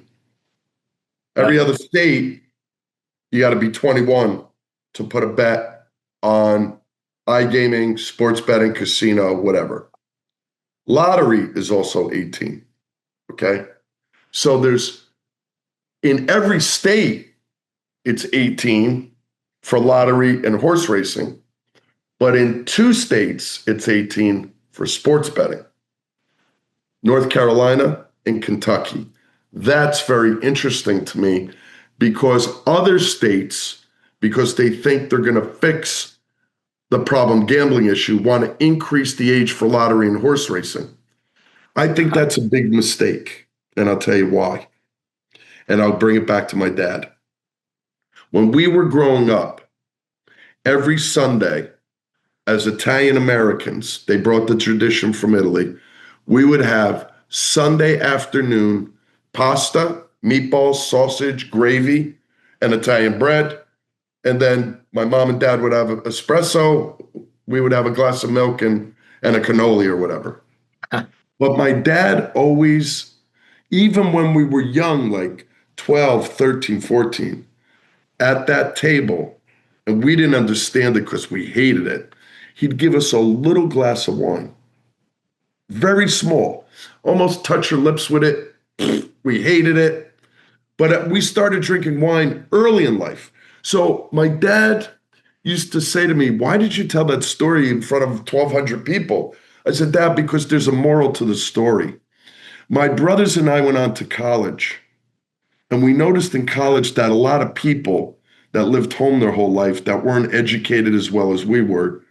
Every other state, you got to be 21 to put a bet on iGaming, sports betting, casino, whatever. Lottery is also 18. Okay. So in every state, it's 18 for lottery and horse racing. But in 2 states, it's 18 for sports betting. North Carolina and Kentucky. That's very interesting to me because other states, because they think they're going to fix the problem gambling issue, want to increase the age for lottery and horse racing. I think that's a big mistake, and I'll tell you why. And I'll bring it back to my dad. When we were growing up, every Sunday, as Italian Americans, they brought the tradition from Italy, we would have Sunday afternoon pasta, meatballs, sausage, gravy, and Italian bread. And then my mom and dad would have an espresso. We would have a glass of milk and a cannoli or whatever. But my dad always, even when we were young, like 12, 13, 14, at that table, and we didn't understand it because we hated it, he'd give us a little glass of wine, very small, almost touch your lips with it. We hated it, but we started drinking wine early in life. So my dad used to say to me, "Why did you tell that story in front of 1,200 people?" I said, "Dad, because there's a moral to the story." My brothers and I went on to college, and we noticed in college that a lot of people that lived home their whole life that weren't educated as well as we were,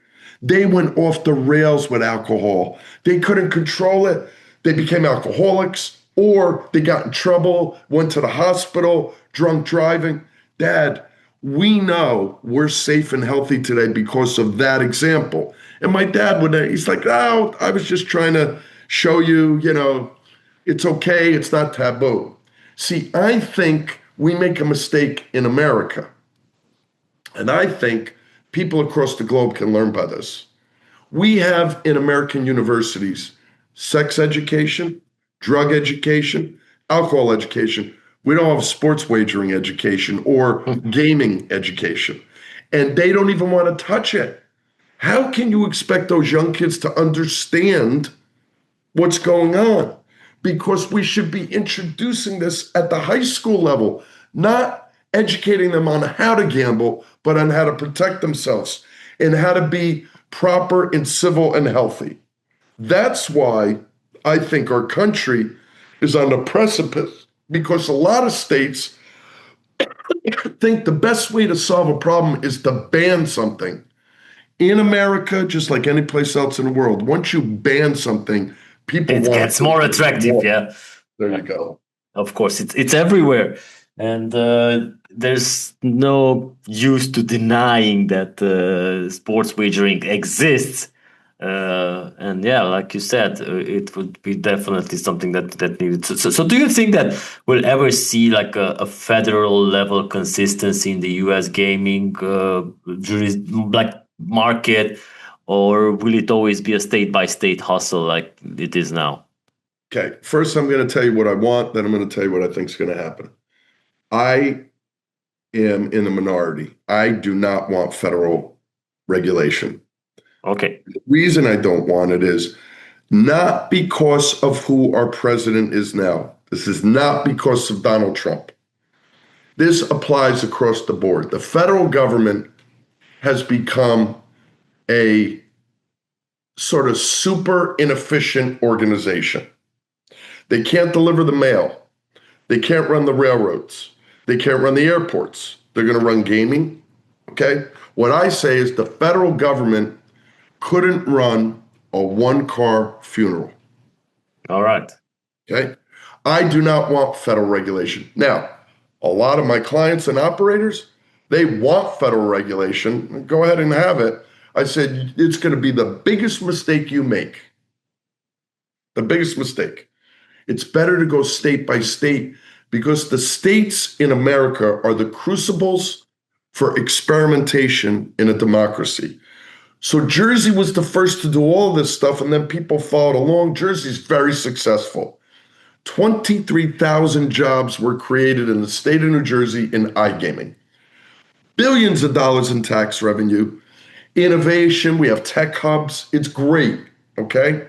they went off the rails with alcohol. They couldn't control it. They became alcoholics, or they got in trouble, went to the hospital, drunk driving. Dad, we know we're safe and healthy today because of that example. And my dad he's like, "Oh, I was just trying to show you, you know, it's okay. It's not taboo." See, I think we make a mistake in America. And I think people across the globe can learn by this. We have in American universities sex education, drug education, alcohol education. We don't have sports wagering education or gaming education. And they don't even want to touch it. How can you expect those young kids to understand what's going on? Because we should be introducing this at the high school level, not educating them on how to gamble, but on how to protect themselves and how to be proper and civil and healthy. That's why I think our country is on the precipice, because a lot of states think the best way to solve a problem is to ban something. In America, just like any place else in the world, once you ban something, people it want gets more attractive. Yeah, there you go. Of course, it's everywhere. And there's no use to denying that sports wagering exists. And yeah, like you said, it would be definitely something that needed. So do you think that we'll ever see like a federal level consistency in the U.S. gaming like market, or will it always be a state by state hustle like it is now? Okay, first I'm going to tell you what I want, then I'm going to tell you what I think is going to happen. I am in the minority. I do not want federal regulation. Okay. The reason I don't want it is not because of who our president is now. This is not because of Donald Trump. This applies across the board. The federal government has become a sort of super inefficient organization. They can't deliver the mail. They can't run the railroads. They can't run the airports. They're going to run gaming. Okay. What I say is the federal government couldn't run a one-car funeral. All right. Okay. I do not want federal regulation. Now, a lot of my clients and operators, they want federal regulation. Go ahead and have it. I said, it's going to be the biggest mistake you make. The biggest mistake. It's better to go state by state because the states in America are the crucibles for experimentation in a democracy. So Jersey was the first to do all this stuff, and then people followed along. Jersey's very successful. 23,000 jobs were created in the state of New Jersey in iGaming. Billions of dollars in tax revenue, innovation. We have tech hubs. It's great, okay?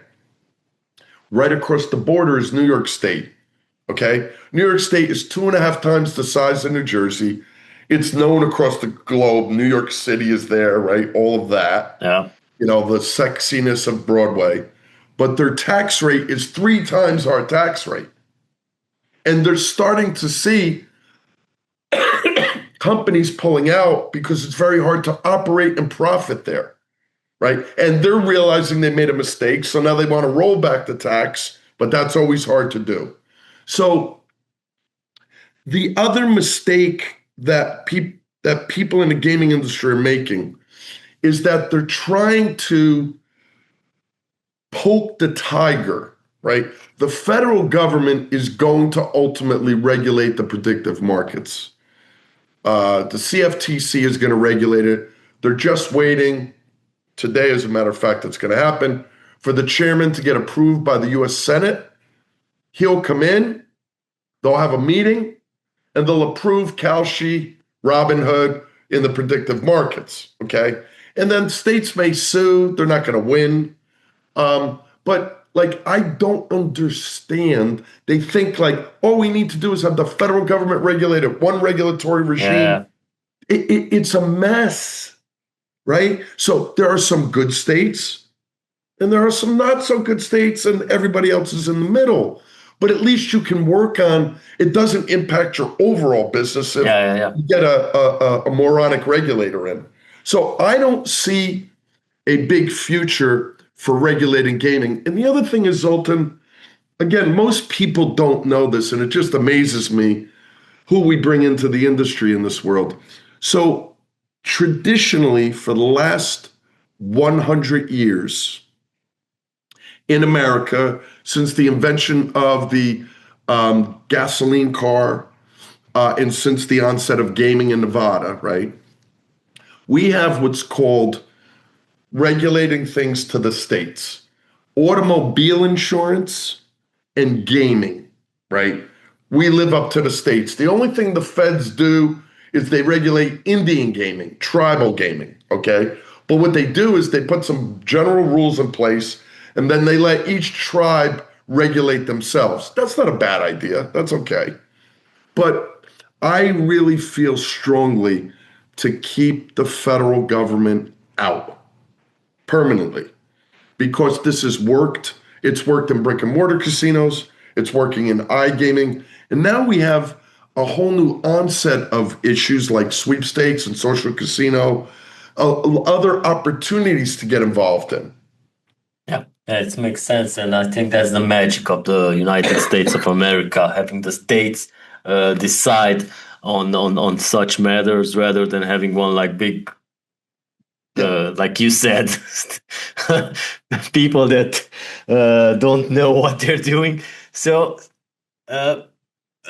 Right across the border is New York State, okay? New York State is 2.5 times the size of New Jersey. It's known across the globe. New York City is there, right? All of that. Yeah. You know, the sexiness of Broadway. But their tax rate is 3 times our tax rate. And they're starting to see companies pulling out because it's very hard to operate and profit there, right? And they're realizing they made a mistake. So now they want to roll back the tax, but that's always hard to do. So the other mistake that people in the gaming industry are making is that they're trying to poke the tiger, right? The federal government is going to ultimately regulate the predictive markets. The CFTC is going to regulate it. They're just waiting. Today, as a matter of fact, it's going to happen for the chairman to get approved by the U.S. Senate. He'll come in, they'll have a meeting, and they'll approve Kalshi, Robinhood in the predictive markets, okay? And then states may sue. They're not going to win. But like, I don't understand. They think like, all we need to do is have the federal government regulate it, one regulatory regime. Yeah. It's a mess, right? So there are some good states and there are some not so good states, and everybody else is in the middle. But at least you can work on, it doesn't impact your overall business if you get a moronic regulator in. So I don't see a big future for regulating gaming. And the other thing is, Zoltan, again, most people don't know this, and it just amazes me who we bring into the industry in this world. So traditionally, for the last 100 years in America, since the invention of the gasoline car and since the onset of gaming in Nevada, right, we have what's called regulating things to the states, automobile insurance and gaming, right? We live up to the states. The only thing the feds do is they regulate Indian gaming, tribal gaming, okay? But what they do is they put some general rules in place, and then they let each tribe regulate themselves. That's not a bad idea. That's okay. But I really feel strongly to keep the federal government out permanently, because this has worked. It's worked in brick and mortar casinos. It's working in iGaming. And now we have a whole new onset of issues like sweepstakes and social casino, other opportunities to get involved in. Yeah, it makes sense. And I think that's the magic of the United States of America, having the states decide on such matters rather than having one like big, like you said, people that don't know what they're doing. So,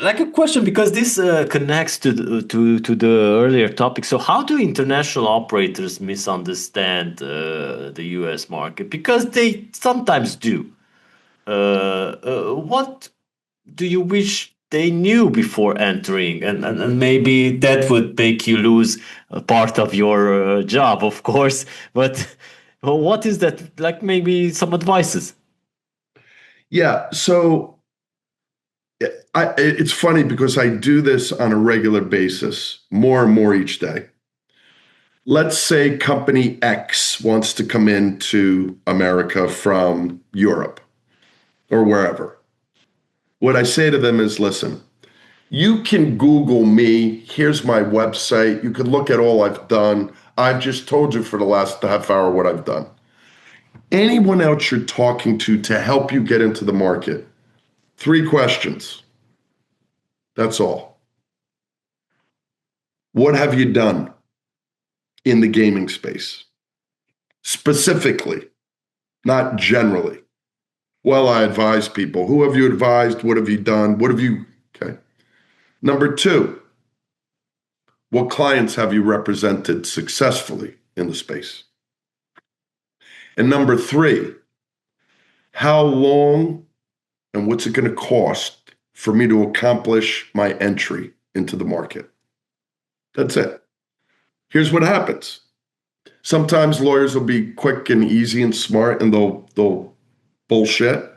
like a question, because this connects to the earlier topic. So, how do international operators misunderstand the U.S. market? Because they sometimes do. What do you wish they knew before entering? And maybe that would make you lose a part of your job, of course. But well, what is that? Like maybe some advices. Yeah. So it's funny because I do this on a regular basis, more and more each day. Let's say company X wants to come into America from Europe or wherever. What I say to them is, listen, you can Google me. Here's my website. You can look at all I've done. I've just told you for the last half hour what I've done. Anyone else you're talking to help you get into the market, 3 questions. That's all. What have you done in the gaming space? Specifically, not generally. Well, I advise people. Who have you advised? What have you done? What have you, okay. Number 2, what clients have you represented successfully in the space? And number 3, how long and what's it going to cost for me to accomplish my entry into the market? That's it. Here's what happens. Sometimes lawyers will be quick and easy and smart and they'll bullshit.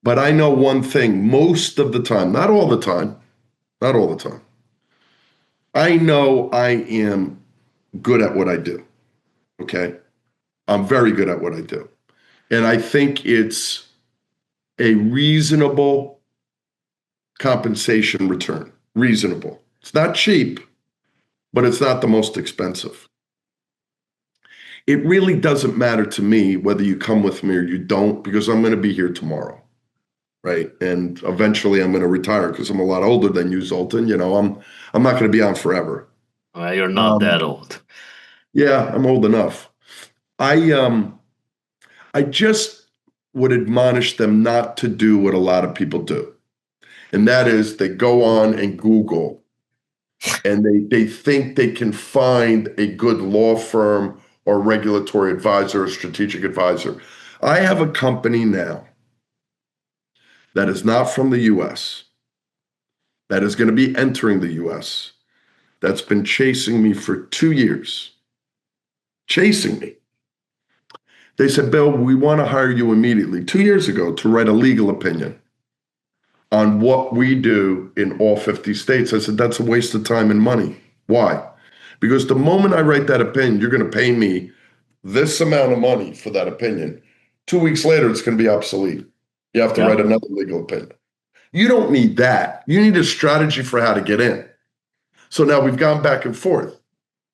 But I know one thing most of the time, not all the time, I know I am good at what I do. Okay. I'm very good at what I do. And I think it's a reasonable compensation return. Reasonable. It's not cheap, but it's not the most expensive. It really doesn't matter to me whether you come with me or you don't, because I'm going to be here tomorrow, right? And eventually I'm going to retire because I'm a lot older than you, Zoltan. You know, I'm not going to be on forever. Well, you're not that old. Yeah, I'm old enough. I just would admonish them not to do what a lot of people do. And that is they go on and Google and they think they can find a good law firm or regulatory advisor or strategic advisor. I have a company now that is not from the US, that is going to be entering the US, that's been chasing me for 2 years. Chasing me. They said, Bill, we want to hire you immediately 2 years ago to write a legal opinion on what we do in all 50 states. I said, that's a waste of time and money. Why? Because the moment I write that opinion, you're going to pay me this amount of money for that opinion. 2 weeks later, it's going to be obsolete. You have to write another legal opinion. You don't need that. You need a strategy for how to get in. So now we've gone back and forth.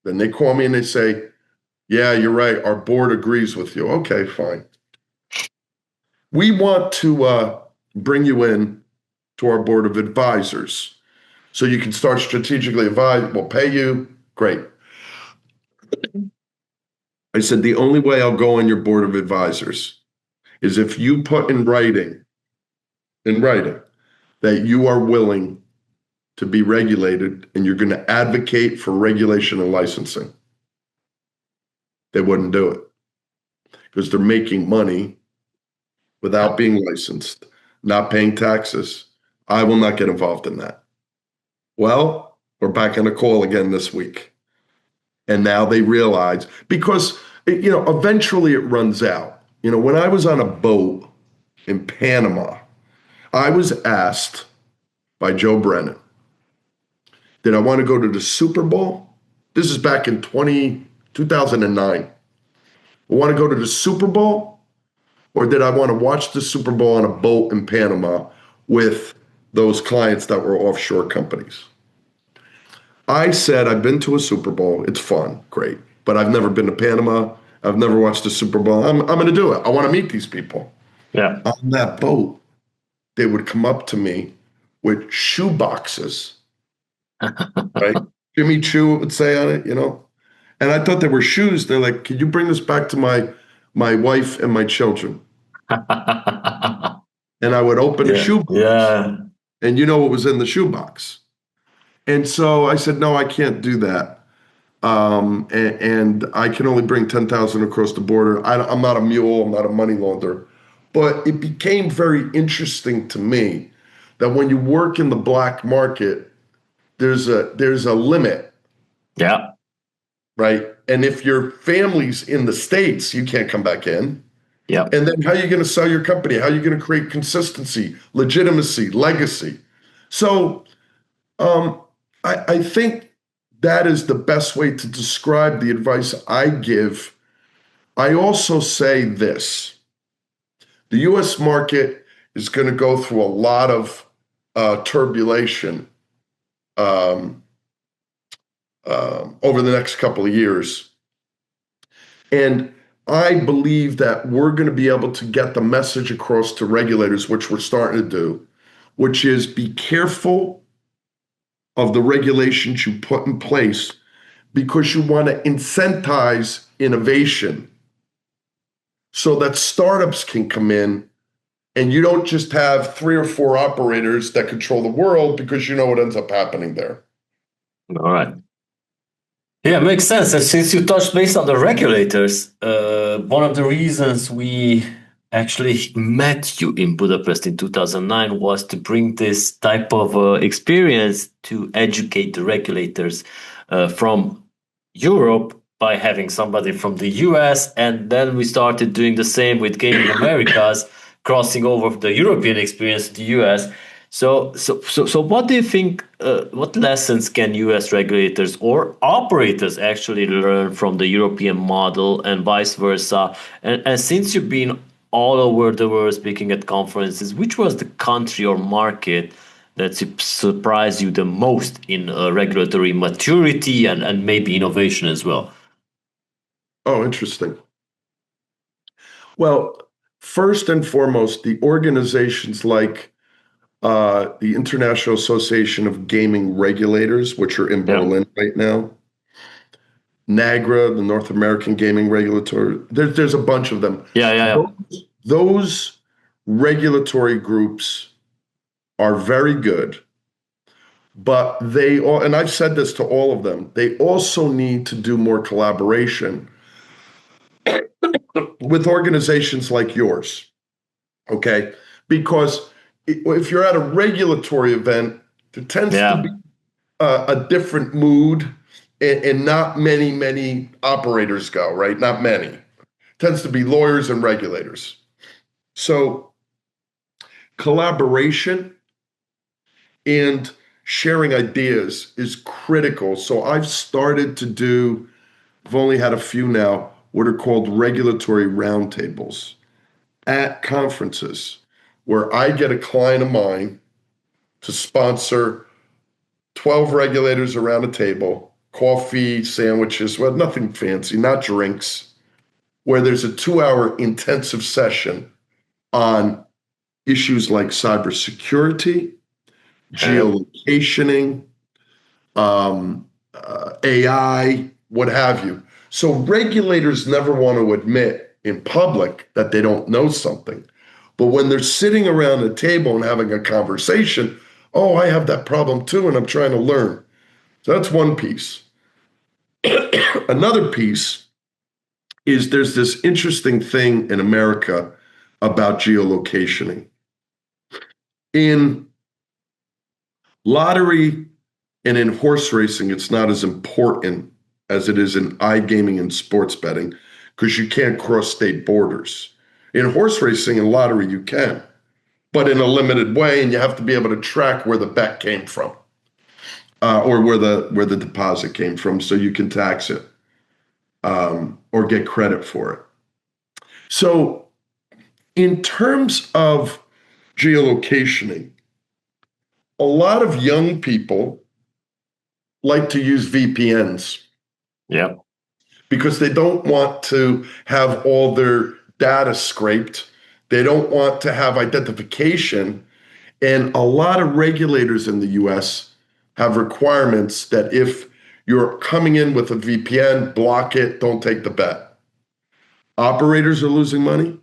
Then they call me and they say, yeah, you're right. Our board agrees with you. Okay, fine. We want to bring you in to our board of advisors so you can start strategically advise. We'll pay you. Great. I said, the only way I'll go on your board of advisors is if you put in writing that you are willing to be regulated and you're going to advocate for regulation and licensing. They wouldn't do it because they're making money without being licensed, not paying taxes. I will not get involved in that. Well, we're back on a call again this week. And now they realize, because, eventually it runs out. When I was on a boat in Panama, I was asked by Joe Brennan, did I want to go to the Super Bowl? This is back in 2009. I want to go to the Super Bowl, or did I want to watch the Super Bowl on a boat in Panama with those clients that were offshore companies? I said, I've been to a Super Bowl. It's fun, great. But I've never been to Panama. I've never watched the Super Bowl. I'm going to do it. I want to meet these people. Yeah. On that boat, they would come up to me with shoe boxes, right? Jimmy Choo would say on it, And I thought they were shoes. They're like, "Can you bring this back to my wife and my children?" And I would open a Yeah, shoebox, yeah. and you know what was in the shoebox. And so I said, "No, I can't do that. And I can only bring 10,000 across the border. I'm not a mule. I'm not a money launderer." But it became very interesting to me that when you work in the black market, there's a limit, Yeah. right? And if your family's in the States, you can't come back in. Yeah. And then how are you going to sell your company? How are you going to create consistency, legitimacy, legacy? So I think that is the best way to describe the advice I give. I also say this: the US market is going to go through a lot of turbulation over the next couple of years. And I believe that we're going to be able to get the message across to regulators, which we're starting to do, which is be careful of the regulations you put in place because you want to incentivize innovation so that startups can come in and you don't just have 3 or 4 operators that control the world, because you know what ends up happening there. All right. Yeah, makes sense. And since you touched base on the regulators, one of the reasons we actually met you in Budapest in 2009 was to bring this type of experience to educate the regulators from Europe by having somebody from the US. And then we started doing the same with Gaming Americas, crossing over the European experience to the US. So, what do you think? What lessons can U.S. regulators or operators actually learn from the European model, and vice versa? And since you've been all over the world speaking at conferences, which was the country or market that surprised you the most in regulatory maturity and maybe innovation as well? Oh, interesting. Well, first and foremost, the organizations like the International Association of Gaming Regulators, which are in Yeah, Berlin right now, NAGRA, the North American Gaming Regulatory. There's a bunch of them. yeah. Those regulatory groups are very good, but they all, and I've said this to all of them, they also need to do more collaboration with organizations like yours, okay? Because if you're at a regulatory event, there tends to Yeah. be a different mood, and not many operators go, right? Not many. Tends to be lawyers and regulators. So collaboration and sharing ideas is critical. So I've started to do, I've only had a few now, what are called regulatory roundtables at conferences, where I get a client of mine to sponsor 12 regulators around a table, coffee, sandwiches, well, nothing fancy, not drinks, where there's a 2-hour intensive session on issues like cybersecurity, geolocationing, AI, what have you. So regulators never want to admit in public that they don't know something. But when they're sitting around a table and having a conversation, oh, I have that problem too, and I'm trying to learn. So that's one piece. Another piece is there's this interesting thing in America about geolocationing. In lottery and in horse racing, it's not as important as it is in iGaming and sports betting, because you can't cross state borders. In horse racing and lottery, you can, but in a limited way, and you have to be able to track where the bet came from, or where the deposit came from, so you can tax it or get credit for it. So in terms of geolocationing, a lot of young people like to use VPNs. Yeah. Because they don't want to have all their data scraped. They don't want to have identification. And a lot of regulators in the US have requirements that if you're coming in with a VPN, block it, don't take the bet. Operators are losing money.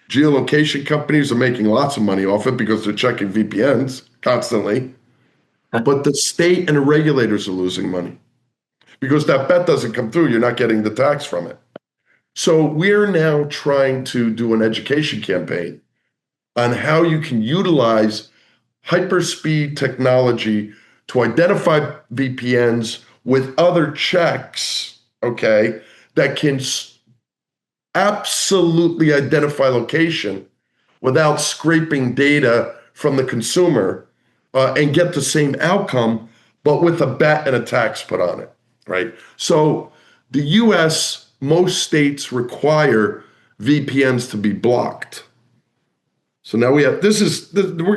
Geolocation companies are making lots of money off it because they're checking VPNs constantly. But the state and the regulators are losing money because that bet doesn't come through. You're not getting the tax from it. So we're now trying to do an education campaign on how you can utilize hyperspeed technology to identify VPNs with other checks, okay, that can absolutely identify location without scraping data from the consumer and get the same outcome, but with a bet and a tax put on it, right? So the US, most states require VPNs to be blocked. So now we're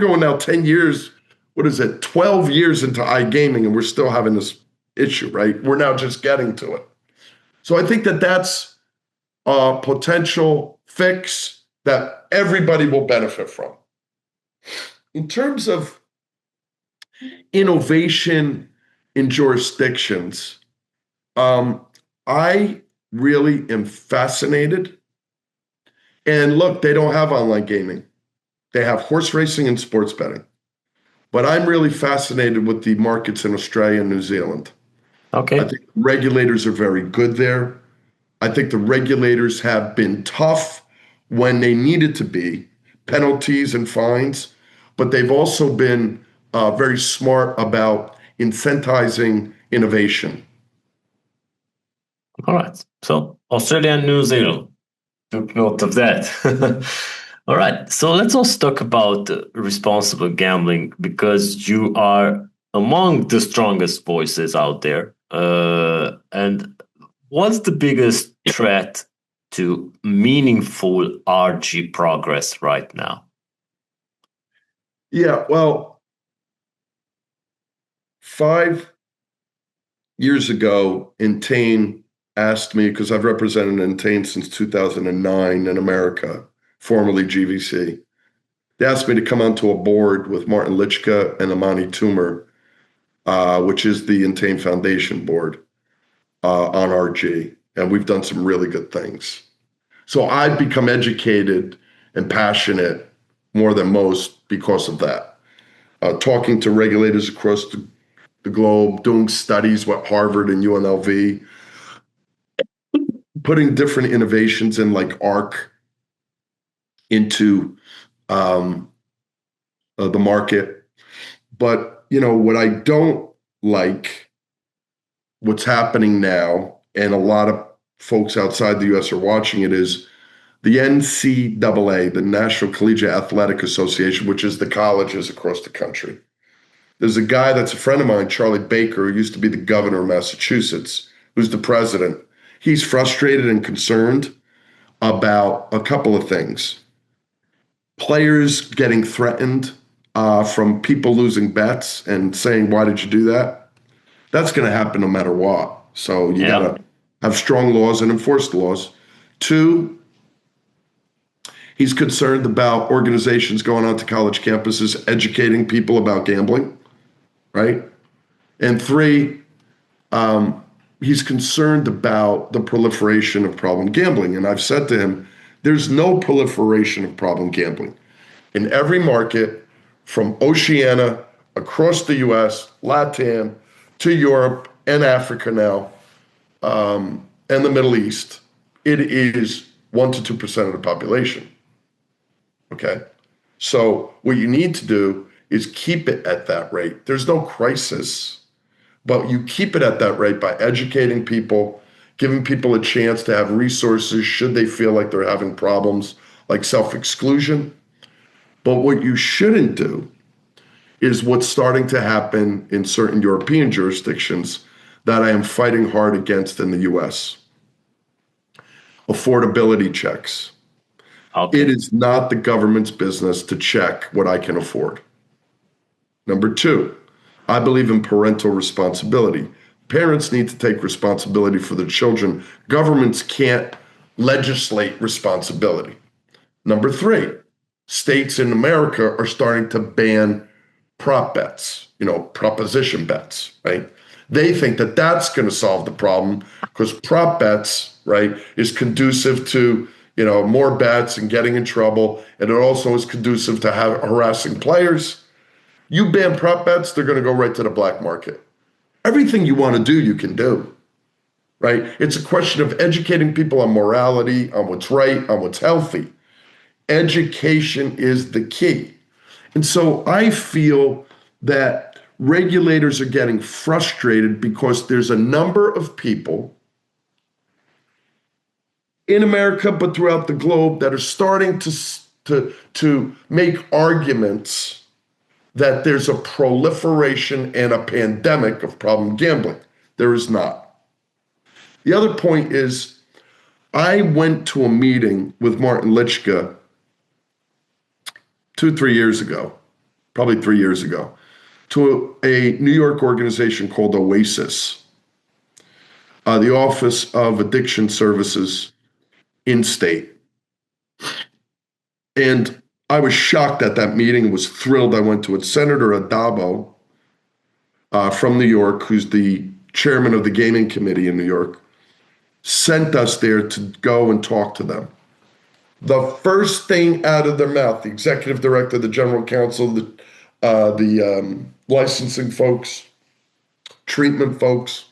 going now 10 years, 12 years into iGaming, and we're still having this issue, right? We're now just getting to it. So I think that that's a potential fix that everybody will benefit from. In terms of innovation in jurisdictions, I really am fascinated. And look, they don't have online gaming. They have horse racing and sports betting. But I'm really fascinated with the markets in Australia and New Zealand. Okay. I think regulators are very good there. I think the regulators have been tough when they needed to be, penalties and fines, but they've also been very smart about incentivizing innovation. All right. So Australia and New Zealand. Took note of that. All right. So let's also talk about responsible gambling because you are among the strongest voices out there. And what's the biggest threat to meaningful RG progress right now? Yeah, well, 5 years ago, Entain asked me, because I've represented Entain since 2009 in America, formerly GVC. They asked me to come onto a board with Martin Litchka and Amani Toomer, which is the Entain Foundation board on RG. And we've done some really good things. So I've become educated and passionate more than most because of that. Talking to regulators across the globe, doing studies with Harvard and UNLV, putting different innovations in like ARC into the market. But, what I don't like, what's happening now, and a lot of folks outside the US are watching it, is the NCAA, the National Collegiate Athletic Association, which is the colleges across the country. There's a guy that's a friend of mine, Charlie Baker, who used to be the governor of Massachusetts, who's the president. He's frustrated and concerned about a couple of things. Players getting threatened from people losing bets and saying, why did you do that? That's going to happen no matter what. So you got to have strong laws and enforce the laws. 2, he's concerned about organizations going onto college campuses, educating people about gambling, right? And 3, he's concerned about the proliferation of problem gambling. And I've said to him, there's no proliferation of problem gambling. In every market, from Oceania, across the US, LATAM, to Europe and Africa now, and the Middle East, it is 1 to 2% of the population. Okay? So what you need to do is keep it at that rate. There's no crisis, but you keep it at that rate by educating people, giving people a chance to have resources should they feel like they're having problems like self-exclusion. But what you shouldn't do is what's starting to happen in certain European jurisdictions that I am fighting hard against in the US. Affordability checks. Okay. It is not the government's business to check what I can afford. Number 2, I believe in parental responsibility. Parents need to take responsibility for their children. Governments can't legislate responsibility. Number 3, states in America are starting to ban prop bets, proposition bets, right? They think that that's going to solve the problem because prop bets, right, is conducive to, more bets and getting in trouble. And it also is conducive to harassing players. You ban prop bets, they're going to go right to the black market. Everything you want to do, you can do, right? It's a question of educating people on morality, on what's right, on what's healthy. Education is the key. And so I feel that regulators are getting frustrated because there's a number of people in America, but throughout the globe, that are starting to make arguments that there's a proliferation and a pandemic of problem gambling. There is not. The other point is, I went to a meeting with Martin Litschka 3 years ago, probably 3 years ago, to a New York organization called Oasis, the Office of Addiction Services in state. And I was shocked at that meeting, was thrilled I went to it. Senator Adabo from New York, who's the chairman of the gaming committee in New York, sent us there to go and talk to them. The first thing out of their mouth, the executive director, the general counsel, the licensing folks, treatment folks,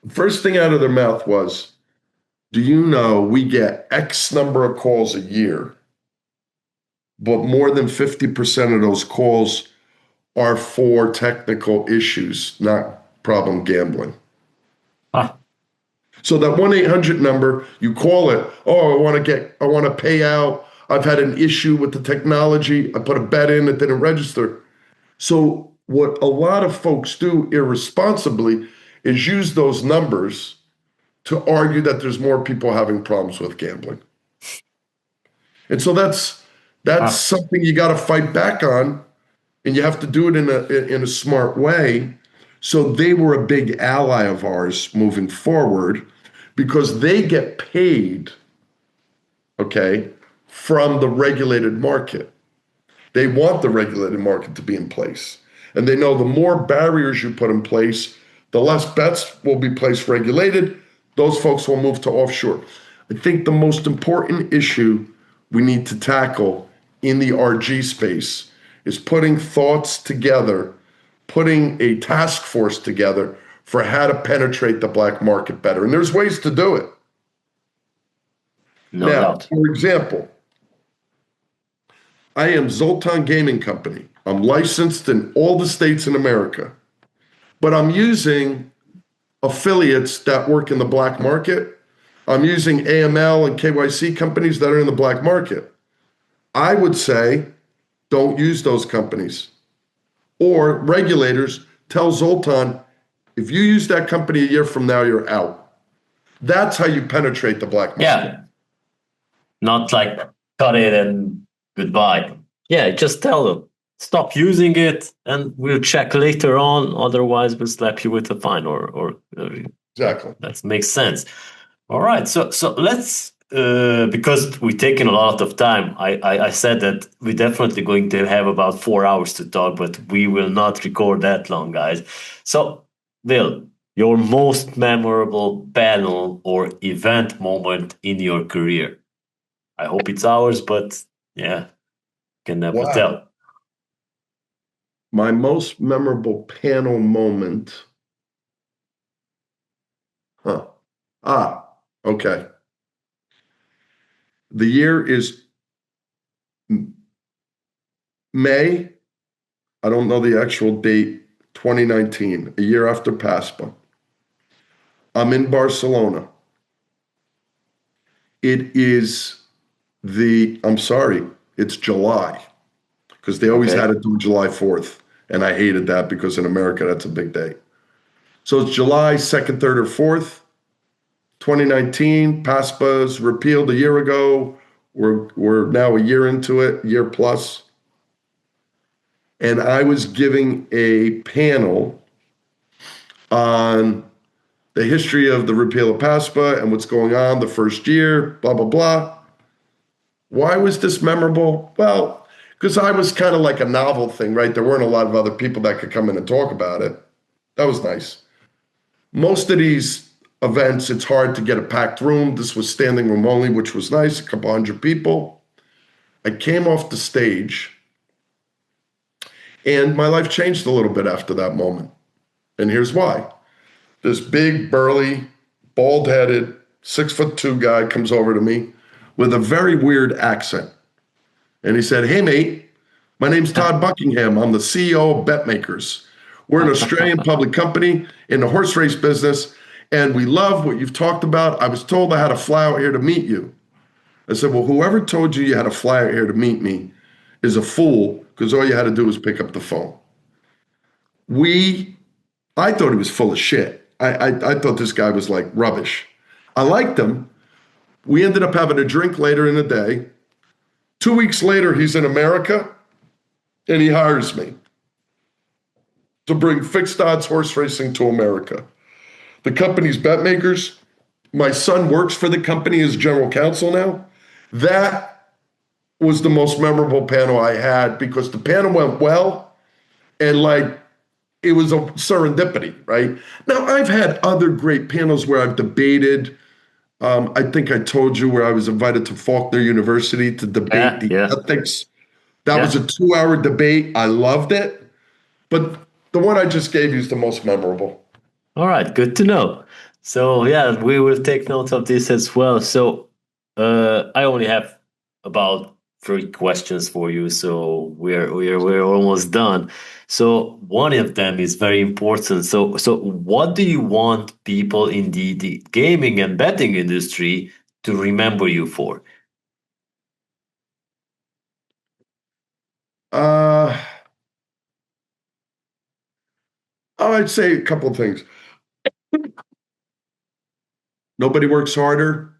the first thing out of their mouth was, do you know we get X number of calls a year, but more than 50% of those calls are for technical issues, not problem gambling. Ah. So that 1-800 number, you call it, oh, I want to pay out. I've had an issue with the technology. I put a bet in that didn't register. So what a lot of folks do irresponsibly is use those numbers to argue that there's more people having problems with gambling. And so that's something you got to fight back on, and you have to do it in a smart way. So they were a big ally of ours moving forward because they get paid, okay, from the regulated market. They want the regulated market to be in place. And they know the more barriers you put in place, the less bets will be placed regulated. Those folks will move to offshore. I think the most important issue we need to tackle in the RG space is putting thoughts together, putting a task force together for how to penetrate the black market better. And there's ways to do it. No now, doubt. For example, I am Zoltan Gaming Company. I'm licensed in all the states in America, but I'm using affiliates that work in the black market. I'm using AML and KYC companies that are in the black market. I would say, don't use those companies. Or regulators tell Zoltan, if you use that company a year from now, you're out. That's how you penetrate the black market. Yeah. Not like cut it and goodbye. Yeah, just tell them, stop using it and we'll check later on. Otherwise, we'll slap you with a fine or Exactly. that makes sense. All right. So let's, because we've taken a lot of time, I said that we're definitely going to have about 4 hours to talk, but we will not record that long, guys. So, Bill, your most memorable panel or event moment in your career. I hope it's ours, but yeah, can never tell. My most memorable panel moment. Okay. The year is May. I don't know the actual date, 2019, a year after PASPA. I'm in Barcelona. It is it's July, because they always had it do July 4th. And I hated that because in America, that's a big day. So it's July 2nd, 3rd, or 4th, 2019. PASPA's repealed a year ago. We're now a year into it, year plus. And I was giving a panel on the history of the repeal of PASPA and what's going on the first year, blah, blah, blah. Why was this memorable? Well, because I was kind of like a novel thing, right? There weren't a lot of other people that could come in and talk about it. That was nice. Most of these events, it's hard to get a packed room. This was standing room only, which was nice, a couple hundred people. I came off the stage, and my life changed a little bit after that moment. And here's why. This big, burly, bald-headed, 6'2" guy comes over to me with a very weird accent. And he said, "Hey, mate, my name's Todd Buckingham. I'm the CEO of BetMakers. We're an Australian public company in the horse race business, and we love what you've talked about. I was told I had to fly out here to meet you." I said, "Well, whoever told you you had to fly out here to meet me is a fool, because all you had to do was pick up the phone." I thought he was full of shit. I thought this guy was like rubbish. I liked him. We ended up having a drink later in the day. 2 weeks later, he's in America, and he hires me to bring fixed odds horse racing to America. The company's BetMakers. My son works for the company as general counsel now. That was the most memorable panel I had, because the panel went well, and like, it was a serendipity, right? Now, I've had other great panels where I've debated. I think I told you where I was invited to Faulkner University to debate the ethics. That was a 2-hour debate. I loved it. But the one I just gave you is the most memorable. All right, good to know. So yeah, we will take note of this as well. So I only have about 3 questions for you, so we're almost done. So one of them is very important. So what do you want people in the gaming and betting industry to remember you for? I'd say a couple of things. Nobody works harder.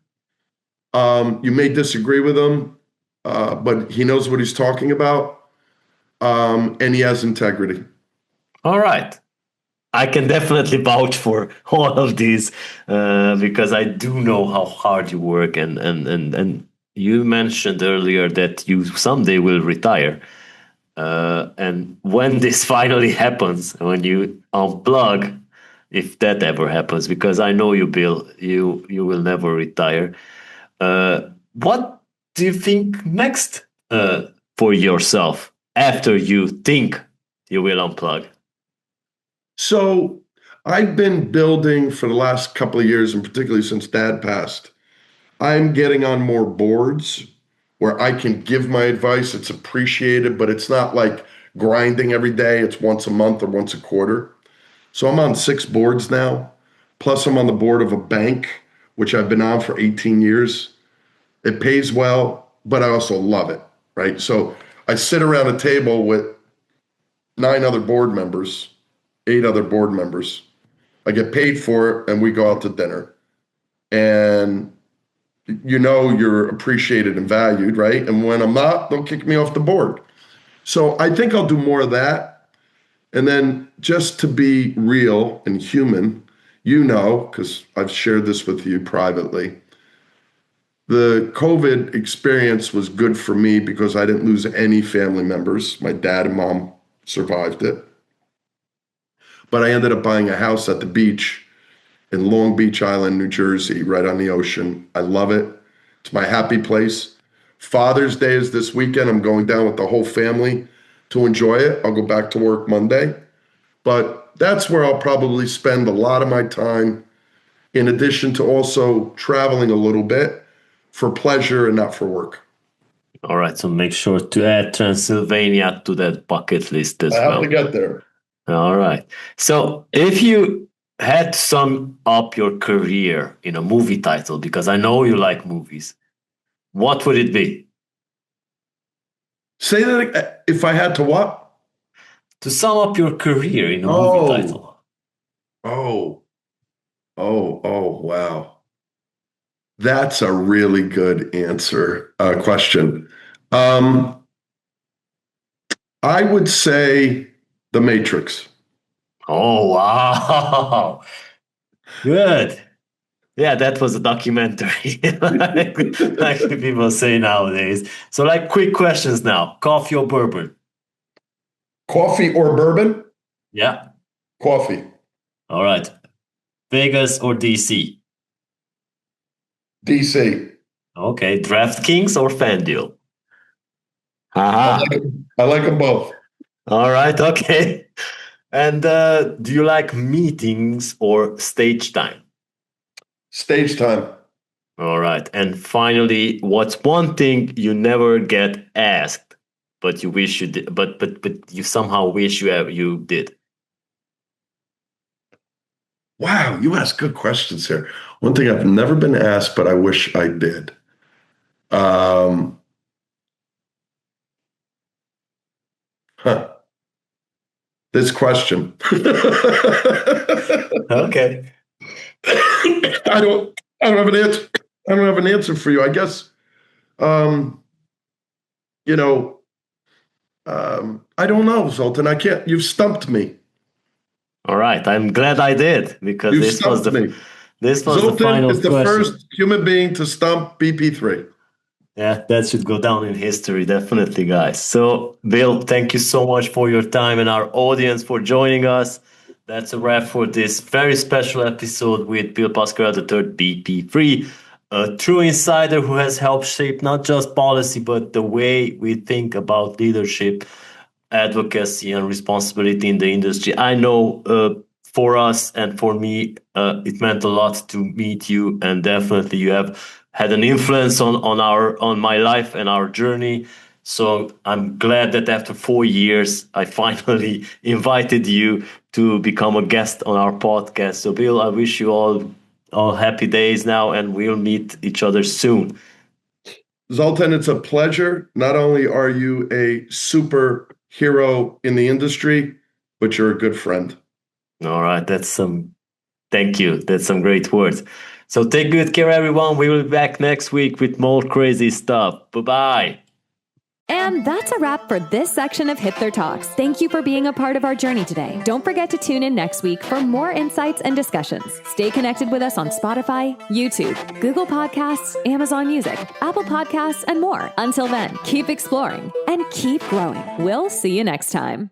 You may disagree with him, but he knows what he's talking about, and he has integrity. All right. I can definitely vouch for all of these because I do know how hard you work, and you mentioned earlier that you someday will retire. And when this finally happens, when you unplug, if that ever happens, because I know you, Bill, you will never retire. What do you think next for yourself after you think you will unplug? So I've been building for the last couple of years, and particularly since Dad passed. I'm getting on more boards where I can give my advice. It's appreciated, but it's not like grinding every day. It's once a month or once a quarter. So I'm on 6 boards now. Plus, I'm on the board of a bank, which I've been on for 18 years. It pays well, but I also love it, right? So I sit around a table with 9 other board members, 8 other board members. I get paid for it, and we go out to dinner. And you're appreciated and valued, right? And when I'm not, they'll kick me off the board. So I think I'll do more of that. And then just to be real and human, because I've shared this with you privately, the COVID experience was good for me because I didn't lose any family members. My dad and mom survived it. But I ended up buying a house at the beach in Long Beach Island, New Jersey, right on the ocean. I love it. It's my happy place. Father's Day is this weekend. I'm going down with the whole family to enjoy it. I'll go back to work Monday. But that's where I'll probably spend a lot of my time, in addition to also traveling a little bit for pleasure and not for work. All right, so make sure to add Transylvania to that bucket list as well. I have to get there. All right. So if you had to sum up your career in a movie title, because I know you like movies, what would it be? Say that again. If I had to what? To sum up your career in a movie title. Wow. That's a really good question. I would say The Matrix. Oh, wow. Good. Yeah, that was a documentary, like people say nowadays. So, like, quick questions now: coffee or bourbon? Coffee or bourbon? Yeah. Coffee. All right. Vegas or DC? DC. Okay. DraftKings or FanDuel? I Haha. like, I like them both. All right. Okay. And do you like meetings or stage time? Stage time. All right. And finally, what's one thing you never get asked, but you wish you did, but you somehow wish you did? Wow, you ask good questions here. One thing I've never been asked, but I wish I did. Huh. This question. Okay. I don't have an answer. I don't have an answer for you. I guess you know, I don't know, Zoltan. I can't. You've stumped me. All right. I'm glad I did because You've stumped me. this was the Zoltan final is the question. first human being to stump BP3. Yeah, that should go down in history, definitely, guys. So, Bill, thank you so much for your time and our audience for joining us. That's a wrap for this very special episode with Bill Pascrell III, BP3, a true insider who has helped shape not just policy, but the way we think about leadership, advocacy, and responsibility in the industry. I know for us and for me, it meant a lot to meet you, and definitely you have had an influence on my life and our journey. So I'm glad that after 4 years, I finally invited you to become a guest on our podcast. So Bill, I wish you all happy days now, and we'll meet each other soon. Zoltan, it's a pleasure. Not only are you a superhero in the industry, but you're a good friend. All right, thank you. That's some great words. So take good care, everyone. We will be back next week with more crazy stuff. Bye-bye. And that's a wrap for this section of Hipther Talks. Thank you for being a part of our journey today. Don't forget to tune in next week for more insights and discussions. Stay connected with us on Spotify, YouTube, Google Podcasts, Amazon Music, Apple Podcasts, and more. Until then, keep exploring and keep growing. We'll see you next time.